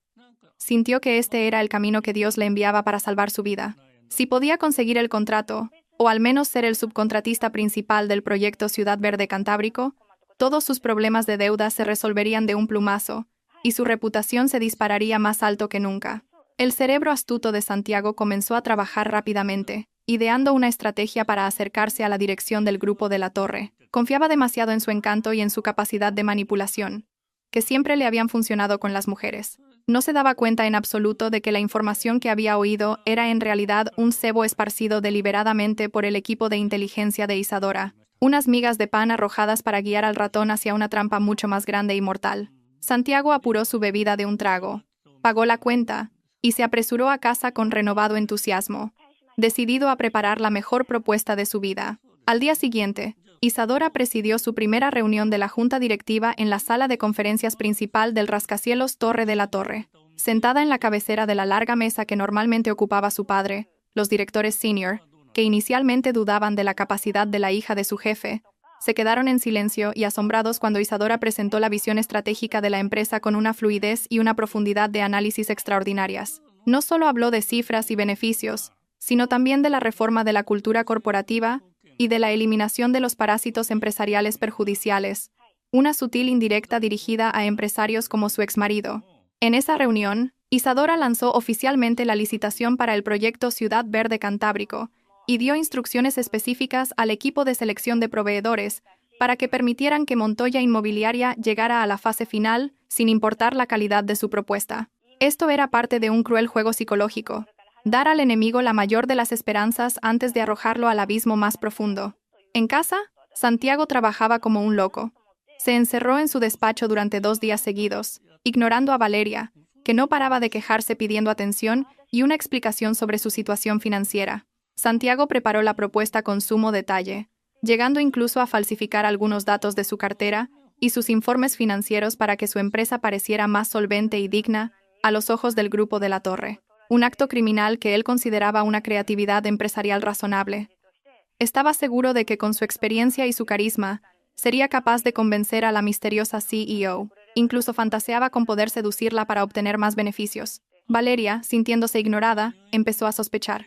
Sintió que este era el camino que Dios le enviaba para salvar su vida. Si podía conseguir el contrato, o al menos ser el subcontratista principal del proyecto Ciudad Verde Cantábrico, todos sus problemas de deuda se resolverían de un plumazo, y su reputación se dispararía más alto que nunca. El cerebro astuto de Santiago comenzó a trabajar rápidamente, ideando una estrategia para acercarse a la dirección del grupo de la Torre. Confiaba demasiado en su encanto y en su capacidad de manipulación, que siempre le habían funcionado con las mujeres. No se daba cuenta en absoluto de que la información que había oído era en realidad un cebo esparcido deliberadamente por el equipo de inteligencia de Isadora, unas migas de pan arrojadas para guiar al ratón hacia una trampa mucho más grande y mortal. Santiago apuró su bebida de un trago, pagó la cuenta y se apresuró a casa con renovado entusiasmo, decidido a preparar la mejor propuesta de su vida. Al día siguiente, Isadora presidió su primera reunión de la junta directiva en la sala de conferencias principal del rascacielos Torre de la Torre. Sentada en la cabecera de la larga mesa que normalmente ocupaba su padre, los directores senior, que inicialmente dudaban de la capacidad de la hija de su jefe, se quedaron en silencio y asombrados cuando Isadora presentó la visión estratégica de la empresa con una fluidez y una profundidad de análisis extraordinarias. No solo habló de cifras y beneficios, sino también de la reforma de la cultura corporativa y de la eliminación de los parásitos empresariales perjudiciales, una sutil indirecta dirigida a empresarios como su exmarido. En esa reunión, Isadora lanzó oficialmente la licitación para el proyecto Ciudad Verde Cantábrico, y dio instrucciones específicas al equipo de selección de proveedores para que permitieran que Montoya Inmobiliaria llegara a la fase final sin importar la calidad de su propuesta. Esto era parte de un cruel juego psicológico, dar al enemigo la mayor de las esperanzas antes de arrojarlo al abismo más profundo. En casa, Santiago trabajaba como un loco. Se encerró en su despacho durante 2 días seguidos, ignorando a Valeria, que no paraba de quejarse pidiendo atención y una explicación sobre su situación financiera. Santiago preparó la propuesta con sumo detalle, llegando incluso a falsificar algunos datos de su cartera y sus informes financieros para que su empresa pareciera más solvente y digna a los ojos del Grupo de la Torre, un acto criminal que él consideraba una creatividad empresarial razonable. Estaba seguro de que con su experiencia y su carisma, sería capaz de convencer a la misteriosa CEO. Incluso fantaseaba con poder seducirla para obtener más beneficios. Valeria, sintiéndose ignorada, empezó a sospechar.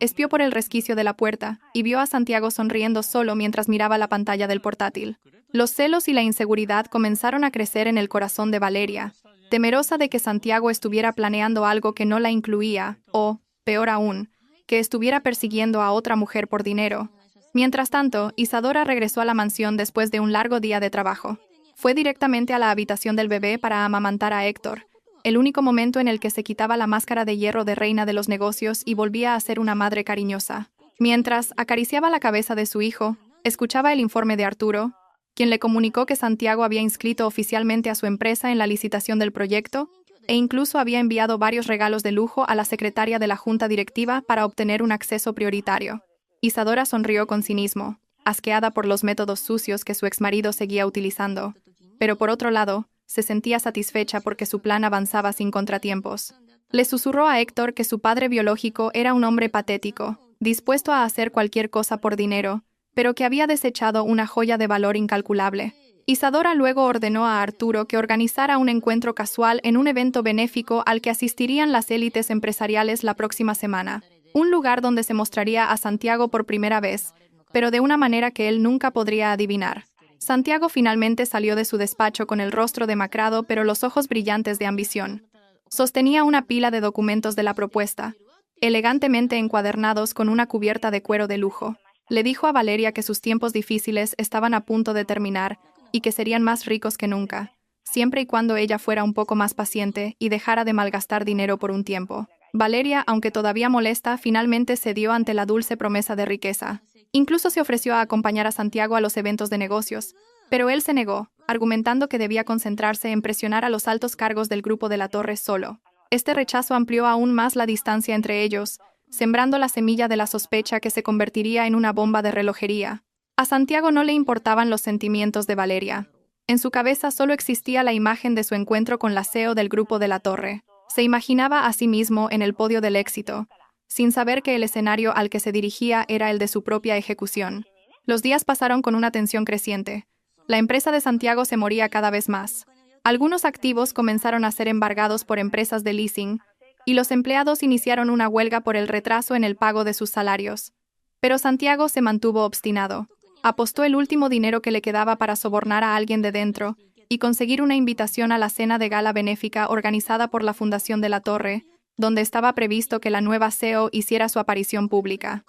Espió por el resquicio de la puerta y vio a Santiago sonriendo solo mientras miraba la pantalla del portátil. Los celos y la inseguridad comenzaron a crecer en el corazón de Valeria, temerosa de que Santiago estuviera planeando algo que no la incluía, o, peor aún, que estuviera persiguiendo a otra mujer por dinero. Mientras tanto, Isadora regresó a la mansión después de un largo día de trabajo. Fue directamente a la habitación del bebé para amamantar a Héctor, el único momento en el que se quitaba la máscara de hierro de reina de los negocios y volvía a ser una madre cariñosa. Mientras acariciaba la cabeza de su hijo, escuchaba el informe de Arturo, quien le comunicó que Santiago había inscrito oficialmente a su empresa en la licitación del proyecto e incluso había enviado varios regalos de lujo a la secretaria de la junta directiva para obtener un acceso prioritario. Isadora sonrió con cinismo, asqueada por los métodos sucios que su exmarido seguía utilizando, pero por otro lado, se sentía satisfecha porque su plan avanzaba sin contratiempos. Le susurró a Héctor que su padre biológico era un hombre patético, dispuesto a hacer cualquier cosa por dinero, pero que había desechado una joya de valor incalculable. Isadora luego ordenó a Arturo que organizara un encuentro casual en un evento benéfico al que asistirían las élites empresariales la próxima semana, un lugar donde se mostraría a Santiago por primera vez, pero de una manera que él nunca podría adivinar. Santiago finalmente salió de su despacho con el rostro demacrado pero los ojos brillantes de ambición. Sostenía una pila de documentos de la propuesta, elegantemente encuadernados con una cubierta de cuero de lujo. Le dijo a Valeria que sus tiempos difíciles estaban a punto de terminar y que serían más ricos que nunca, siempre y cuando ella fuera un poco más paciente y dejara de malgastar dinero por un tiempo. Valeria, aunque todavía molesta, finalmente cedió ante la dulce promesa de riqueza. Incluso se ofreció a acompañar a Santiago a los eventos de negocios, pero él se negó, argumentando que debía concentrarse en presionar a los altos cargos del Grupo de la Torre solo. Este rechazo amplió aún más la distancia entre ellos, sembrando la semilla de la sospecha que se convertiría en una bomba de relojería. A Santiago no le importaban los sentimientos de Valeria. En su cabeza solo existía la imagen de su encuentro con la CEO del Grupo de la Torre. Se imaginaba a sí mismo en el podio del éxito, sin saber que el escenario al que se dirigía era el de su propia ejecución. Los días pasaron con una tensión creciente. La empresa de Santiago se moría cada vez más. Algunos activos comenzaron a ser embargados por empresas de leasing, y los empleados iniciaron una huelga por el retraso en el pago de sus salarios. Pero Santiago se mantuvo obstinado. Apostó el último dinero que le quedaba para sobornar a alguien de dentro y conseguir una invitación a la cena de gala benéfica organizada por la Fundación de la Torre, donde estaba previsto que la nueva CEO hiciera su aparición pública.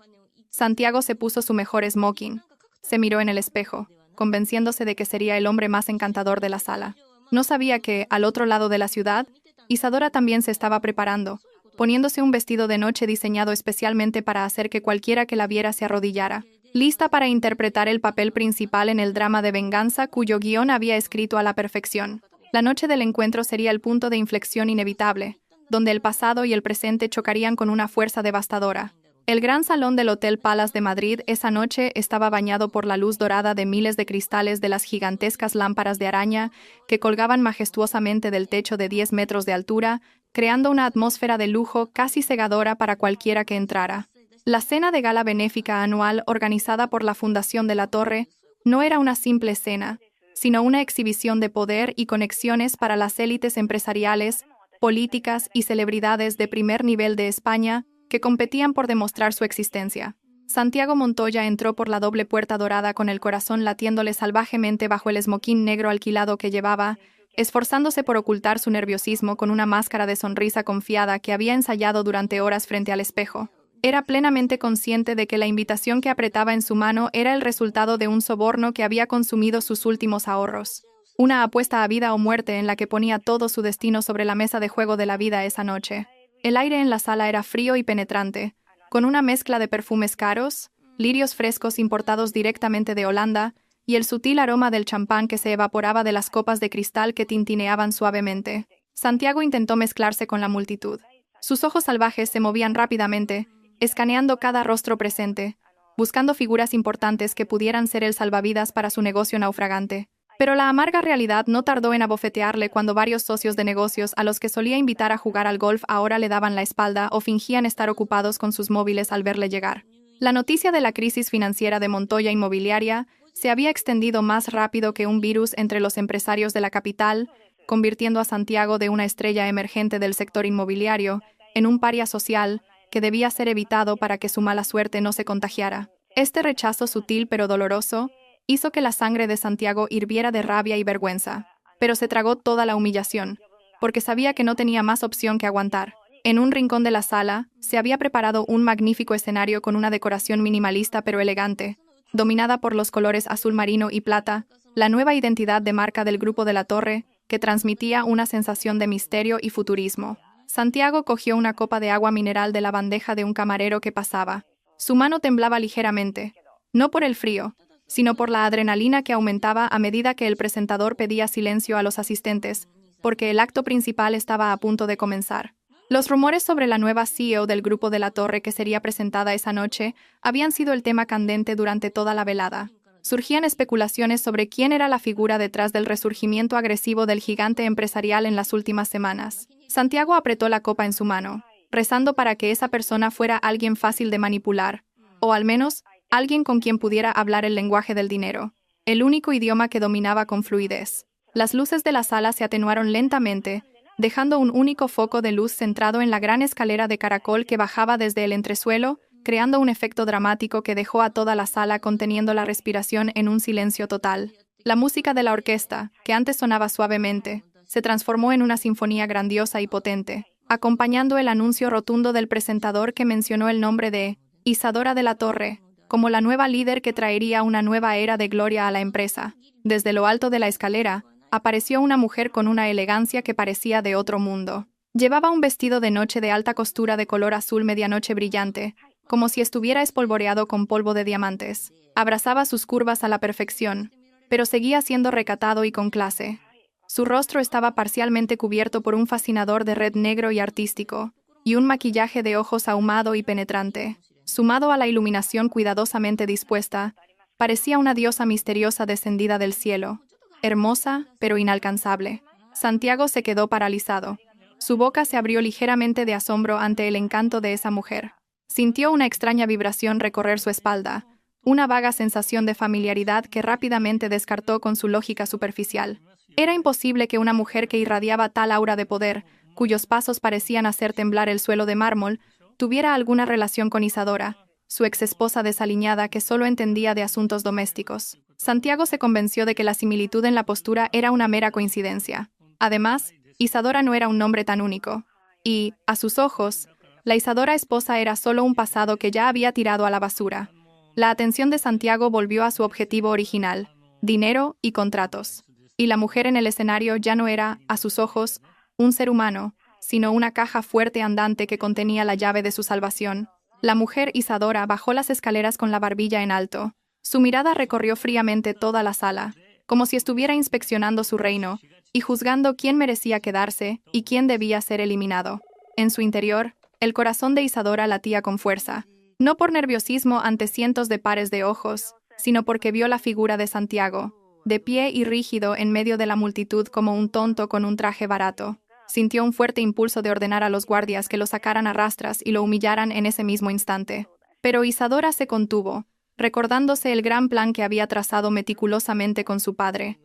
Santiago se puso su mejor smoking. Se miró en el espejo, convenciéndose de que sería el hombre más encantador de la sala. No sabía que, al otro lado de la ciudad, Isadora también se estaba preparando, poniéndose un vestido de noche diseñado especialmente para hacer que cualquiera que la viera se arrodillara, lista para interpretar el papel principal en el drama de venganza cuyo guión había escrito a la perfección. La noche del encuentro sería el punto de inflexión inevitable, donde el pasado y el presente chocarían con una fuerza devastadora. El gran salón del Hotel Palace de Madrid esa noche estaba bañado por la luz dorada de miles de cristales de las gigantescas lámparas de araña que colgaban majestuosamente del techo de 10 metros de altura, creando una atmósfera de lujo casi cegadora para cualquiera que entrara. La cena de gala benéfica anual organizada por la Fundación de la Torre no era una simple cena, sino una exhibición de poder y conexiones para las élites empresariales, políticas y celebridades de primer nivel de España que competían por demostrar su existencia. Santiago Montoya entró por la doble puerta dorada con el corazón latiéndole salvajemente bajo el esmoquín negro alquilado que llevaba, esforzándose por ocultar su nerviosismo con una máscara de sonrisa confiada que había ensayado durante horas frente al espejo. Era plenamente consciente de que la invitación que apretaba en su mano era el resultado de un soborno que había consumido sus últimos ahorros. Una apuesta a vida o muerte en la que ponía todo su destino sobre la mesa de juego de la vida esa noche. El aire en la sala era frío y penetrante, con una mezcla de perfumes caros, lirios frescos importados directamente de Holanda, y el sutil aroma del champán que se evaporaba de las copas de cristal que tintineaban suavemente. Santiago intentó mezclarse con la multitud. Sus ojos salvajes se movían rápidamente, escaneando cada rostro presente, buscando figuras importantes que pudieran ser el salvavidas para su negocio naufragante. Pero la amarga realidad no tardó en abofetearle cuando varios socios de negocios a los que solía invitar a jugar al golf ahora le daban la espalda o fingían estar ocupados con sus móviles al verle llegar. La noticia de la crisis financiera de Montoya Inmobiliaria se había extendido más rápido que un virus entre los empresarios de la capital, convirtiendo a Santiago de una estrella emergente del sector inmobiliario en un paria social que debía ser evitado para que su mala suerte no se contagiara. Este rechazo sutil pero doloroso hizo que la sangre de Santiago hirviera de rabia y vergüenza, pero se tragó toda la humillación, porque sabía que no tenía más opción que aguantar. En un rincón de la sala, se había preparado un magnífico escenario con una decoración minimalista pero elegante, dominada por los colores azul marino y plata, la nueva identidad de marca del Grupo de la Torre, que transmitía una sensación de misterio y futurismo. Santiago cogió una copa de agua mineral de la bandeja de un camarero que pasaba. Su mano temblaba ligeramente, no por el frío, sino por la adrenalina que aumentaba a medida que el presentador pedía silencio a los asistentes, porque el acto principal estaba a punto de comenzar. Los rumores sobre la nueva CEO del Grupo de la Torre que sería presentada esa noche habían sido el tema candente durante toda la velada. Surgían especulaciones sobre quién era la figura detrás del resurgimiento agresivo del gigante empresarial en las últimas semanas. Santiago apretó la copa en su mano, rezando para que esa persona fuera alguien fácil de manipular, o al menos alguien con quien pudiera hablar el lenguaje del dinero, el único idioma que dominaba con fluidez. Las luces de la sala se atenuaron lentamente, dejando un único foco de luz centrado en la gran escalera de caracol que bajaba desde el entresuelo, creando un efecto dramático que dejó a toda la sala conteniendo la respiración en un silencio total. La música de la orquesta, que antes sonaba suavemente, se transformó en una sinfonía grandiosa y potente, acompañando el anuncio rotundo del presentador que mencionó el nombre de Isadora de la Torre, como la nueva líder que traería una nueva era de gloria a la empresa. Desde lo alto de la escalera, apareció una mujer con una elegancia que parecía de otro mundo. Llevaba un vestido de noche de alta costura de color azul medianoche brillante, como si estuviera espolvoreado con polvo de diamantes. Abrazaba sus curvas a la perfección, pero seguía siendo recatado y con clase. Su rostro estaba parcialmente cubierto por un fascinador de red negro y artístico, y un maquillaje de ojos ahumado y penetrante. Sumado a la iluminación cuidadosamente dispuesta, parecía una diosa misteriosa descendida del cielo, hermosa, pero inalcanzable. Santiago se quedó paralizado. Su boca se abrió ligeramente de asombro ante el encanto de esa mujer. Sintió una extraña vibración recorrer su espalda, una vaga sensación de familiaridad que rápidamente descartó con su lógica superficial. Era imposible que una mujer que irradiaba tal aura de poder, cuyos pasos parecían hacer temblar el suelo de mármol, tuviera alguna relación con Isadora, su exesposa desaliñada que solo entendía de asuntos domésticos. Santiago se convenció de que la similitud en la postura era una mera coincidencia. Además, Isadora no era un nombre tan único. Y, a sus ojos, la Isadora esposa era solo un pasado que ya había tirado a la basura. La atención de Santiago volvió a su objetivo original, dinero y contratos. Y la mujer en el escenario ya no era, a sus ojos, un ser humano, sino una caja fuerte andante que contenía la llave de su salvación. La mujer Isadora bajó las escaleras con la barbilla en alto. Su mirada recorrió fríamente toda la sala, como si estuviera inspeccionando su reino y juzgando quién merecía quedarse y quién debía ser eliminado. En su interior, el corazón de Isadora latía con fuerza, no por nerviosismo ante cientos de pares de ojos, sino porque vio la figura de Santiago, de pie y rígido en medio de la multitud como un tonto con un traje barato. Sintió un fuerte impulso de ordenar a los guardias que lo sacaran a rastras y lo humillaran en ese mismo instante. Pero Isadora se contuvo, recordándose el gran plan que había trazado meticulosamente con su padre.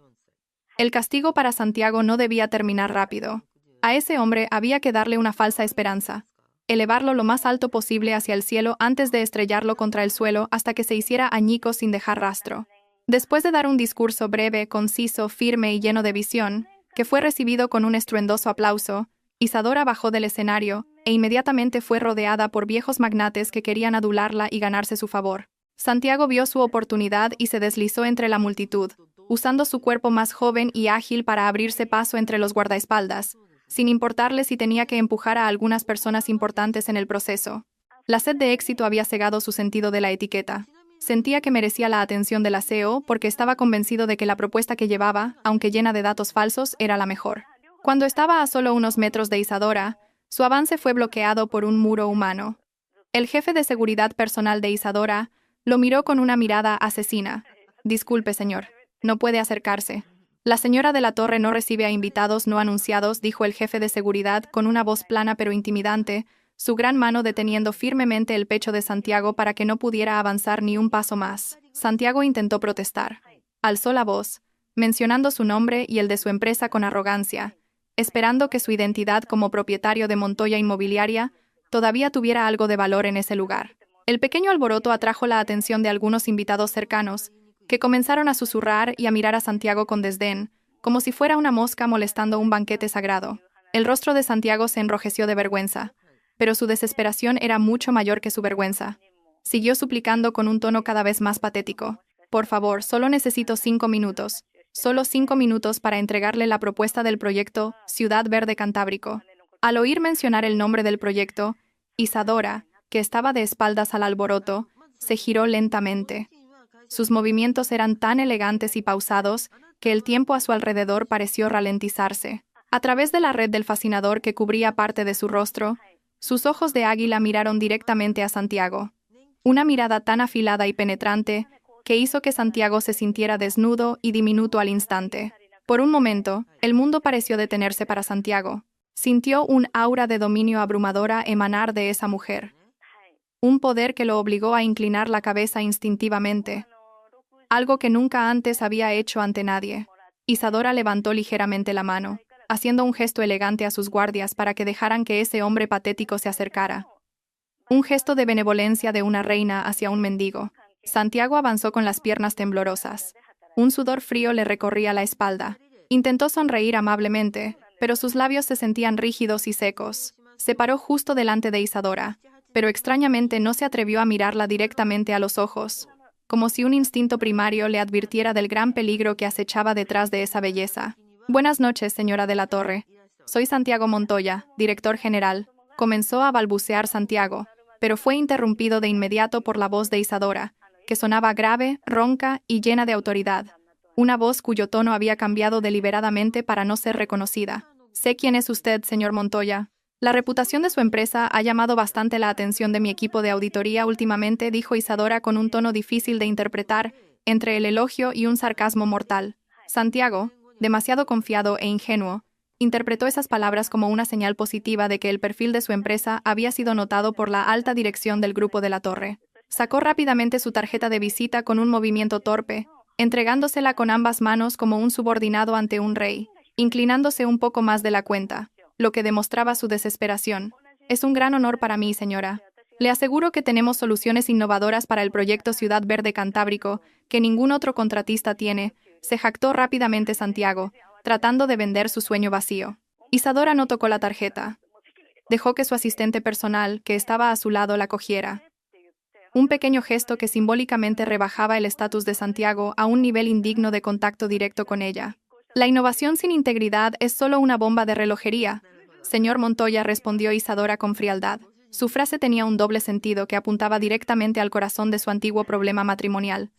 El castigo para Santiago no debía terminar rápido. A ese hombre había que darle una falsa esperanza, elevarlo lo más alto posible hacia el cielo antes de estrellarlo contra el suelo hasta que se hiciera añicos sin dejar rastro. Después de dar un discurso breve, conciso, firme y lleno de visión, que fue recibido con un estruendoso aplauso, Isadora bajó del escenario e inmediatamente fue rodeada por viejos magnates que querían adularla y ganarse su favor. Santiago vio su oportunidad y se deslizó entre la multitud, usando su cuerpo más joven y ágil para abrirse paso entre los guardaespaldas, sin importarle si tenía que empujar a algunas personas importantes en el proceso. La sed de éxito había cegado su sentido de la etiqueta. Sentía que merecía la atención del aseo porque estaba convencido de que la propuesta que llevaba, aunque llena de datos falsos, era la mejor. Cuando estaba a solo unos metros de Isadora, su avance fue bloqueado por un muro humano. El jefe de seguridad personal de Isadora lo miró con una mirada asesina. «Disculpe, señor. No puede acercarse». «La señora de la Torre no recibe a invitados no anunciados», dijo el jefe de seguridad con una voz plana pero intimidante, su gran mano deteniendo firmemente el pecho de Santiago para que no pudiera avanzar ni un paso más. Santiago intentó protestar. Alzó la voz, mencionando su nombre y el de su empresa con arrogancia, esperando que su identidad como propietario de Montoya Inmobiliaria todavía tuviera algo de valor en ese lugar. El pequeño alboroto atrajo la atención de algunos invitados cercanos, que comenzaron a susurrar y a mirar a Santiago con desdén, como si fuera una mosca molestando un banquete sagrado. El rostro de Santiago se enrojeció de vergüenza, pero su desesperación era mucho mayor que su vergüenza. Siguió suplicando con un tono cada vez más patético. «Por favor, solo necesito 5 minutos. Solo 5 minutos para entregarle la propuesta del proyecto Ciudad Verde Cantábrico». Al oír mencionar el nombre del proyecto, Isadora, que estaba de espaldas al alboroto, se giró lentamente. Sus movimientos eran tan elegantes y pausados que el tiempo a su alrededor pareció ralentizarse. A través de la red del fascinador que cubría parte de su rostro, sus ojos de águila miraron directamente a Santiago. Una mirada tan afilada y penetrante que hizo que Santiago se sintiera desnudo y diminuto al instante. Por un momento, el mundo pareció detenerse para Santiago. Sintió un aura de dominio abrumadora emanar de esa mujer. Un poder que lo obligó a inclinar la cabeza instintivamente. Algo que nunca antes había hecho ante nadie. Isadora levantó ligeramente la mano, haciendo un gesto elegante a sus guardias para que dejaran que ese hombre patético se acercara. Un gesto de benevolencia de una reina hacia un mendigo. Santiago avanzó con las piernas temblorosas. Un sudor frío le recorría la espalda. Intentó sonreír amablemente, pero sus labios se sentían rígidos y secos. Se paró justo delante de Isadora, pero extrañamente no se atrevió a mirarla directamente a los ojos, como si un instinto primario le advirtiera del gran peligro que acechaba detrás de esa belleza. «Buenas noches, señora de la Torre. Soy Santiago Montoya, director general», comenzó a balbucear Santiago, pero fue interrumpido de inmediato por la voz de Isadora, que sonaba grave, ronca y llena de autoridad. Una voz cuyo tono había cambiado deliberadamente para no ser reconocida. «Sé quién es usted, señor Montoya. La reputación de su empresa ha llamado bastante la atención de mi equipo de auditoría últimamente», dijo Isadora con un tono difícil de interpretar, entre el elogio y un sarcasmo mortal. Santiago, demasiado confiado e ingenuo, interpretó esas palabras como una señal positiva de que el perfil de su empresa había sido notado por la alta dirección del Grupo de la Torre. Sacó rápidamente su tarjeta de visita con un movimiento torpe, entregándosela con ambas manos como un subordinado ante un rey, inclinándose un poco más de la cuenta, lo que demostraba su desesperación. «Es un gran honor para mí, señora. Le aseguro que tenemos soluciones innovadoras para el proyecto Ciudad Verde Cantábrico que ningún otro contratista tiene», se jactó rápidamente Santiago, tratando de vender su sueño vacío. Isadora no tocó la tarjeta. Dejó que su asistente personal, que estaba a su lado, la cogiera. Un pequeño gesto que simbólicamente rebajaba el estatus de Santiago a un nivel indigno de contacto directo con ella. «La innovación sin integridad es solo una bomba de relojería», señor Montoya, respondió Isadora con frialdad. Su frase tenía un doble sentido que apuntaba directamente al corazón de su antiguo problema matrimonial.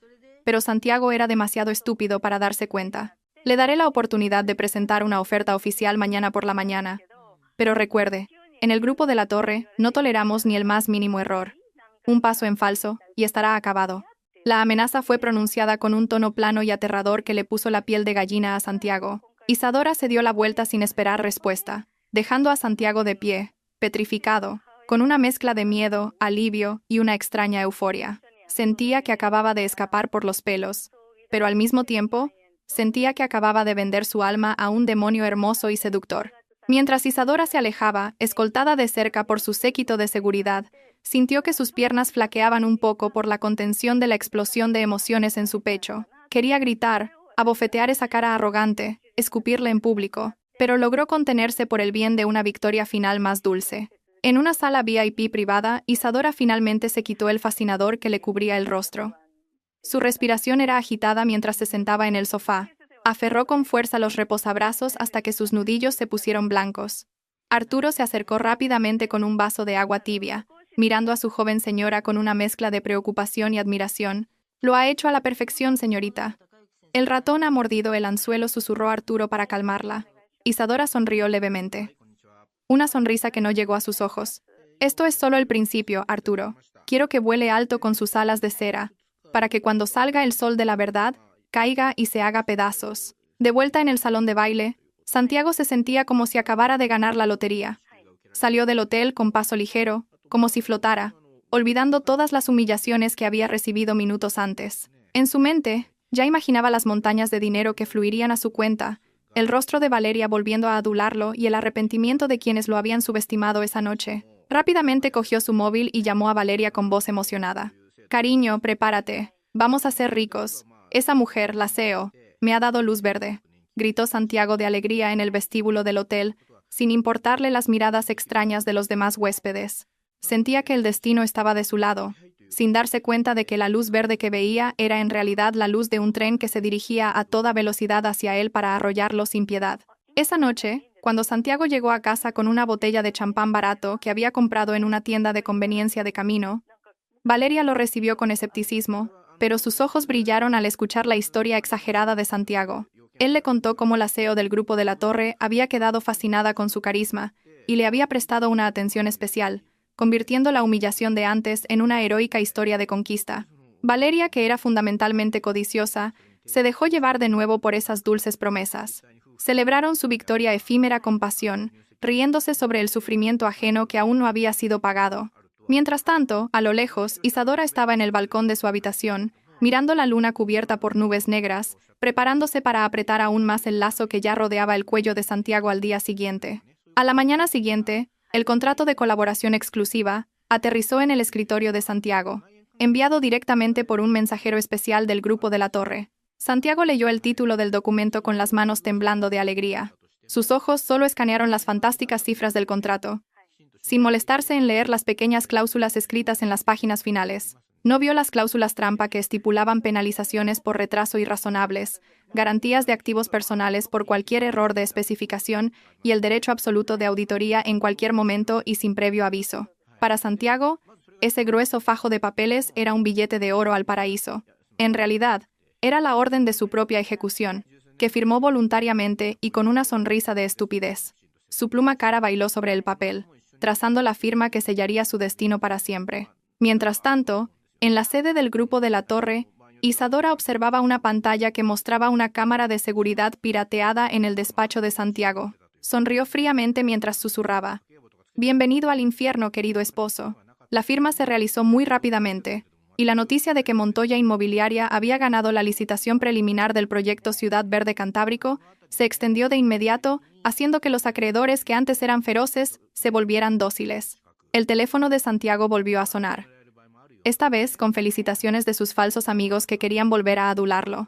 Pero Santiago era demasiado estúpido para darse cuenta. «Le daré la oportunidad de presentar una oferta oficial mañana por la mañana. Pero recuerde, en el Grupo de la Torre no toleramos ni el más mínimo error. Un paso en falso, y estará acabado». La amenaza fue pronunciada con un tono plano y aterrador que le puso la piel de gallina a Santiago. Isadora se dio la vuelta sin esperar respuesta, dejando a Santiago de pie, petrificado, con una mezcla de miedo, alivio y una extraña euforia. Sentía que acababa de escapar por los pelos, pero al mismo tiempo, sentía que acababa de vender su alma a un demonio hermoso y seductor. Mientras Isadora se alejaba, escoltada de cerca por su séquito de seguridad, sintió que sus piernas flaqueaban un poco por la contención de la explosión de emociones en su pecho. Quería gritar, abofetear esa cara arrogante, escupirle en público, pero logró contenerse por el bien de una victoria final más dulce. En una sala VIP privada, Isadora finalmente se quitó el fascinador que le cubría el rostro. Su respiración era agitada mientras se sentaba en el sofá. Aferró con fuerza los reposabrazos hasta que sus nudillos se pusieron blancos. Arturo se acercó rápidamente con un vaso de agua tibia, mirando a su joven señora con una mezcla de preocupación y admiración. «Lo ha hecho a la perfección, señorita». «El ratón ha mordido el anzuelo», susurró Arturo para calmarla. Isadora sonrió levemente. Una sonrisa que no llegó a sus ojos. «Esto es solo el principio, Arturo. Quiero que vuele alto con sus alas de cera, para que cuando salga el sol de la verdad, caiga y se haga pedazos». De vuelta en el salón de baile, Santiago se sentía como si acabara de ganar la lotería. Salió del hotel con paso ligero, como si flotara, olvidando todas las humillaciones que había recibido minutos antes. En su mente, ya imaginaba las montañas de dinero que fluirían a su cuenta, el rostro de Valeria volviendo a adularlo y el arrepentimiento de quienes lo habían subestimado esa noche. Rápidamente cogió su móvil y llamó a Valeria con voz emocionada. «Cariño, prepárate. Vamos a ser ricos. Esa mujer, la CEO, me ha dado luz verde», gritó Santiago de alegría en el vestíbulo del hotel, sin importarle las miradas extrañas de los demás huéspedes. Sentía que el destino estaba de su lado, sin darse cuenta de que la luz verde que veía era en realidad la luz de un tren que se dirigía a toda velocidad hacia él para arrollarlo sin piedad. Esa noche, cuando Santiago llegó a casa con una botella de champán barato que había comprado en una tienda de conveniencia de camino, Valeria lo recibió con escepticismo, pero sus ojos brillaron al escuchar la historia exagerada de Santiago. Él le contó cómo la CEO del grupo de la Torre había quedado fascinada con su carisma y le había prestado una atención especial, convirtiendo la humillación de antes en una heroica historia de conquista. Valeria, que era fundamentalmente codiciosa, se dejó llevar de nuevo por esas dulces promesas. Celebraron su victoria efímera con pasión, riéndose sobre el sufrimiento ajeno que aún no había sido pagado. Mientras tanto, a lo lejos, Isadora estaba en el balcón de su habitación, mirando la luna cubierta por nubes negras, preparándose para apretar aún más el lazo que ya rodeaba el cuello de Santiago al día siguiente. A la mañana siguiente, el contrato de colaboración exclusiva aterrizó en el escritorio de Santiago, enviado directamente por un mensajero especial del grupo de la Torre. Santiago leyó el título del documento con las manos temblando de alegría. Sus ojos solo escanearon las fantásticas cifras del contrato, sin molestarse en leer las pequeñas cláusulas escritas en las páginas finales. No vio las cláusulas trampa que estipulaban penalizaciones por retraso irrazonables, garantías de activos personales por cualquier error de especificación y el derecho absoluto de auditoría en cualquier momento y sin previo aviso. Para Santiago, ese grueso fajo de papeles era un billete de oro al paraíso. En realidad, era la orden de su propia ejecución, que firmó voluntariamente y con una sonrisa de estupidez. Su pluma cara bailó sobre el papel, trazando la firma que sellaría su destino para siempre. Mientras tanto, en la sede del grupo de la Torre, Isadora observaba una pantalla que mostraba una cámara de seguridad pirateada en el despacho de Santiago. Sonrió fríamente mientras susurraba: «Bienvenido al infierno, querido esposo». La firma se realizó muy rápidamente, y la noticia de que Montoya Inmobiliaria había ganado la licitación preliminar del proyecto Ciudad Verde Cantábrico se extendió de inmediato, haciendo que los acreedores que antes eran feroces se volvieran dóciles. El teléfono de Santiago volvió a sonar. Esta vez con felicitaciones de sus falsos amigos que querían volver a adularlo.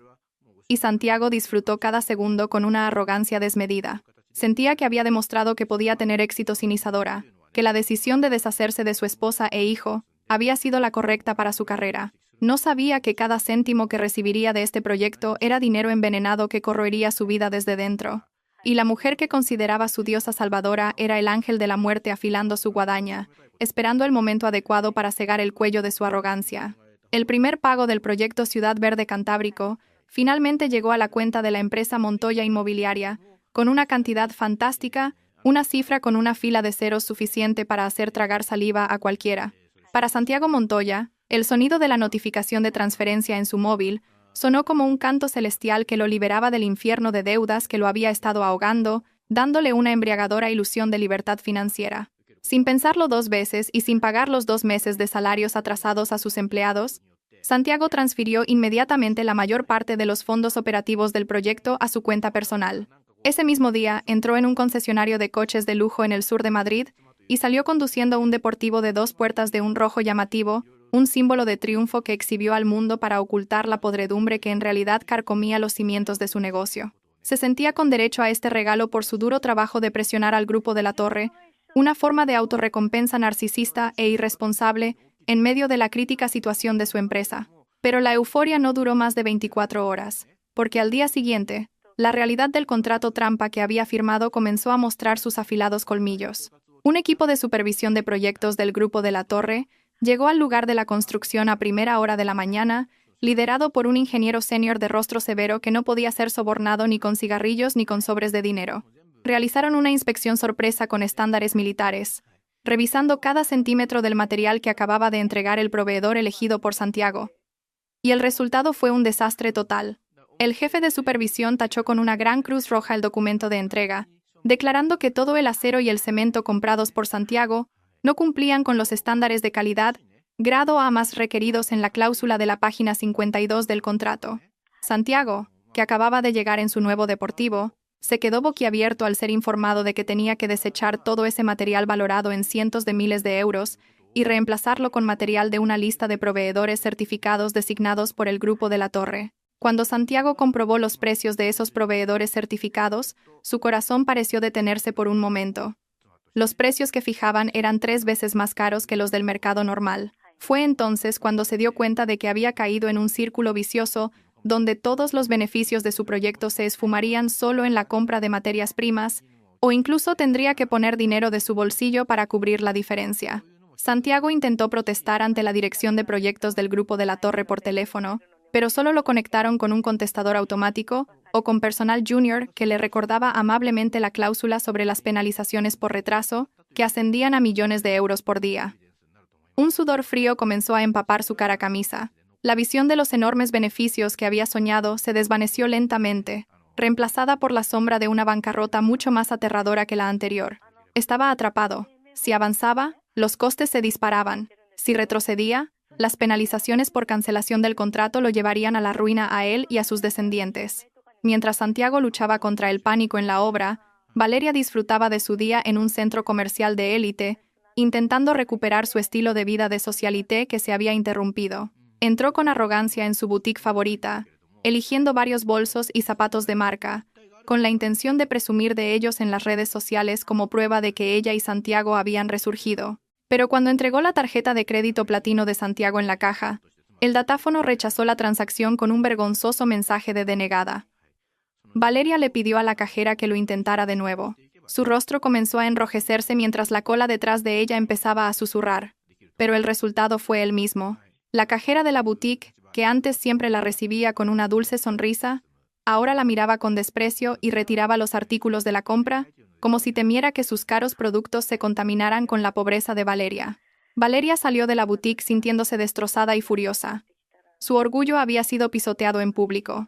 Y Santiago disfrutó cada segundo con una arrogancia desmedida. Sentía que había demostrado que podía tener éxito sin Isadora, que la decisión de deshacerse de su esposa e hijo había sido la correcta para su carrera. No sabía que cada céntimo que recibiría de este proyecto era dinero envenenado que corroería su vida desde dentro. Y la mujer que consideraba su diosa salvadora era el ángel de la muerte afilando su guadaña, esperando el momento adecuado para cegar el cuello de su arrogancia. El primer pago del proyecto Ciudad Verde Cantábrico finalmente llegó a la cuenta de la empresa Montoya Inmobiliaria, con una cantidad fantástica, una cifra con una fila de ceros suficiente para hacer tragar saliva a cualquiera. Para Santiago Montoya, el sonido de la notificación de transferencia en su móvil sonó como un canto celestial que lo liberaba del infierno de deudas que lo había estado ahogando, dándole una embriagadora ilusión de libertad financiera. Sin pensarlo dos veces y sin pagar los 2 meses de salarios atrasados a sus empleados, Santiago transfirió inmediatamente la mayor parte de los fondos operativos del proyecto a su cuenta personal. Ese mismo día entró en un concesionario de coches de lujo en el sur de Madrid y salió conduciendo un deportivo de 2 puertas de un rojo llamativo, un símbolo de triunfo que exhibió al mundo para ocultar la podredumbre que en realidad carcomía los cimientos de su negocio. Se sentía con derecho a este regalo por su duro trabajo de presionar al grupo de la Torre, una forma de autorrecompensa narcisista e irresponsable en medio de la crítica situación de su empresa. Pero la euforia no duró más de 24 horas, porque al día siguiente, la realidad del contrato trampa que había firmado comenzó a mostrar sus afilados colmillos. Un equipo de supervisión de proyectos del Grupo de la Torre llegó al lugar de la construcción a primera hora de la mañana, liderado por un ingeniero senior de rostro severo que no podía ser sobornado ni con cigarrillos ni con sobres de dinero. Realizaron una inspección sorpresa con estándares militares, revisando cada centímetro del material que acababa de entregar el proveedor elegido por Santiago. Y el resultado fue un desastre total. El jefe de supervisión tachó con una gran cruz roja el documento de entrega, declarando que todo el acero y el cemento comprados por Santiago no cumplían con los estándares de calidad, grado A más requeridos en la cláusula de la página 52 del contrato. Santiago, que acababa de llegar en su nuevo deportivo, se quedó boquiabierto al ser informado de que tenía que desechar todo ese material valorado en cientos de miles de euros y reemplazarlo con material de una lista de proveedores certificados designados por el Grupo de la Torre. Cuando Santiago comprobó los precios de esos proveedores certificados, su corazón pareció detenerse por un momento. Los precios que fijaban eran 3 veces más caros que los del mercado normal. Fue entonces cuando se dio cuenta de que había caído en un círculo vicioso donde todos los beneficios de su proyecto se esfumarían solo en la compra de materias primas, o incluso tendría que poner dinero de su bolsillo para cubrir la diferencia. Santiago intentó protestar ante la dirección de proyectos del Grupo de la Torre por teléfono, pero solo lo conectaron con un contestador automático o con personal junior que le recordaba amablemente la cláusula sobre las penalizaciones por retraso, que ascendían a millones de euros por día. Un sudor frío comenzó a empapar su cara camisa. La visión de los enormes beneficios que había soñado se desvaneció lentamente, reemplazada por la sombra de una bancarrota mucho más aterradora que la anterior. Estaba atrapado. Si avanzaba, los costes se disparaban. Si retrocedía, las penalizaciones por cancelación del contrato lo llevarían a la ruina a él y a sus descendientes. Mientras Santiago luchaba contra el pánico en la obra, Valeria disfrutaba de su día en un centro comercial de élite, intentando recuperar su estilo de vida de socialité que se había interrumpido. Entró con arrogancia en su boutique favorita, eligiendo varios bolsos y zapatos de marca, con la intención de presumir de ellos en las redes sociales como prueba de que ella y Santiago habían resurgido. Pero cuando entregó la tarjeta de crédito platino de Santiago en la caja, el datáfono rechazó la transacción con un vergonzoso mensaje de denegada. Valeria le pidió a la cajera que lo intentara de nuevo. Su rostro comenzó a enrojecerse mientras la cola detrás de ella empezaba a susurrar. Pero el resultado fue el mismo. La cajera de la boutique, que antes siempre la recibía con una dulce sonrisa, ahora la miraba con desprecio y retiraba los artículos de la compra, como si temiera que sus caros productos se contaminaran con la pobreza de Valeria. Valeria salió de la boutique sintiéndose destrozada y furiosa. Su orgullo había sido pisoteado en público.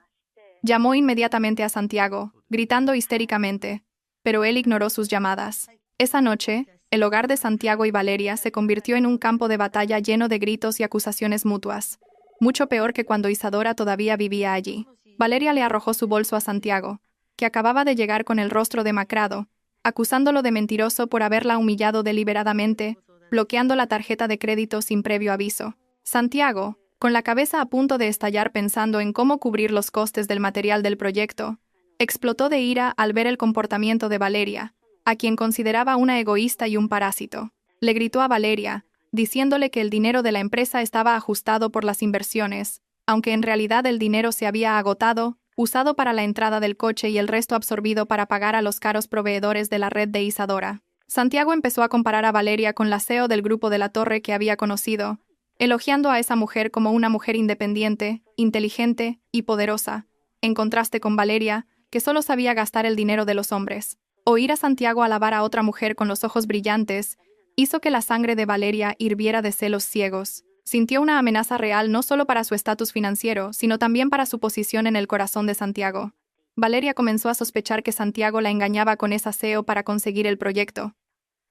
Llamó inmediatamente a Santiago, gritando histéricamente, pero él ignoró sus llamadas. Esa noche, el hogar de Santiago y Valeria se convirtió en un campo de batalla lleno de gritos y acusaciones mutuas, mucho peor que cuando Isadora todavía vivía allí. Valeria le arrojó su bolso a Santiago, que acababa de llegar con el rostro demacrado, acusándolo de mentiroso por haberla humillado deliberadamente, bloqueando la tarjeta de crédito sin previo aviso. Santiago, con la cabeza a punto de estallar pensando en cómo cubrir los costes del material del proyecto, explotó de ira al ver el comportamiento de Valeria, a quien consideraba una egoísta y un parásito. Le gritó a Valeria, diciéndole que el dinero de la empresa estaba ajustado por las inversiones, aunque en realidad el dinero se había agotado, usado para la entrada del coche y el resto absorbido para pagar a los caros proveedores de la red de Isadora. Santiago empezó a comparar a Valeria con la CEO del Grupo de la Torre que había conocido, elogiando a esa mujer como una mujer independiente, inteligente y poderosa, en contraste con Valeria, que solo sabía gastar el dinero de los hombres. Oír a Santiago alabar a otra mujer con los ojos brillantes hizo que la sangre de Valeria hirviera de celos ciegos. Sintió una amenaza real no solo para su estatus financiero, sino también para su posición en el corazón de Santiago. Valeria comenzó a sospechar que Santiago la engañaba con esa CEO para conseguir el proyecto.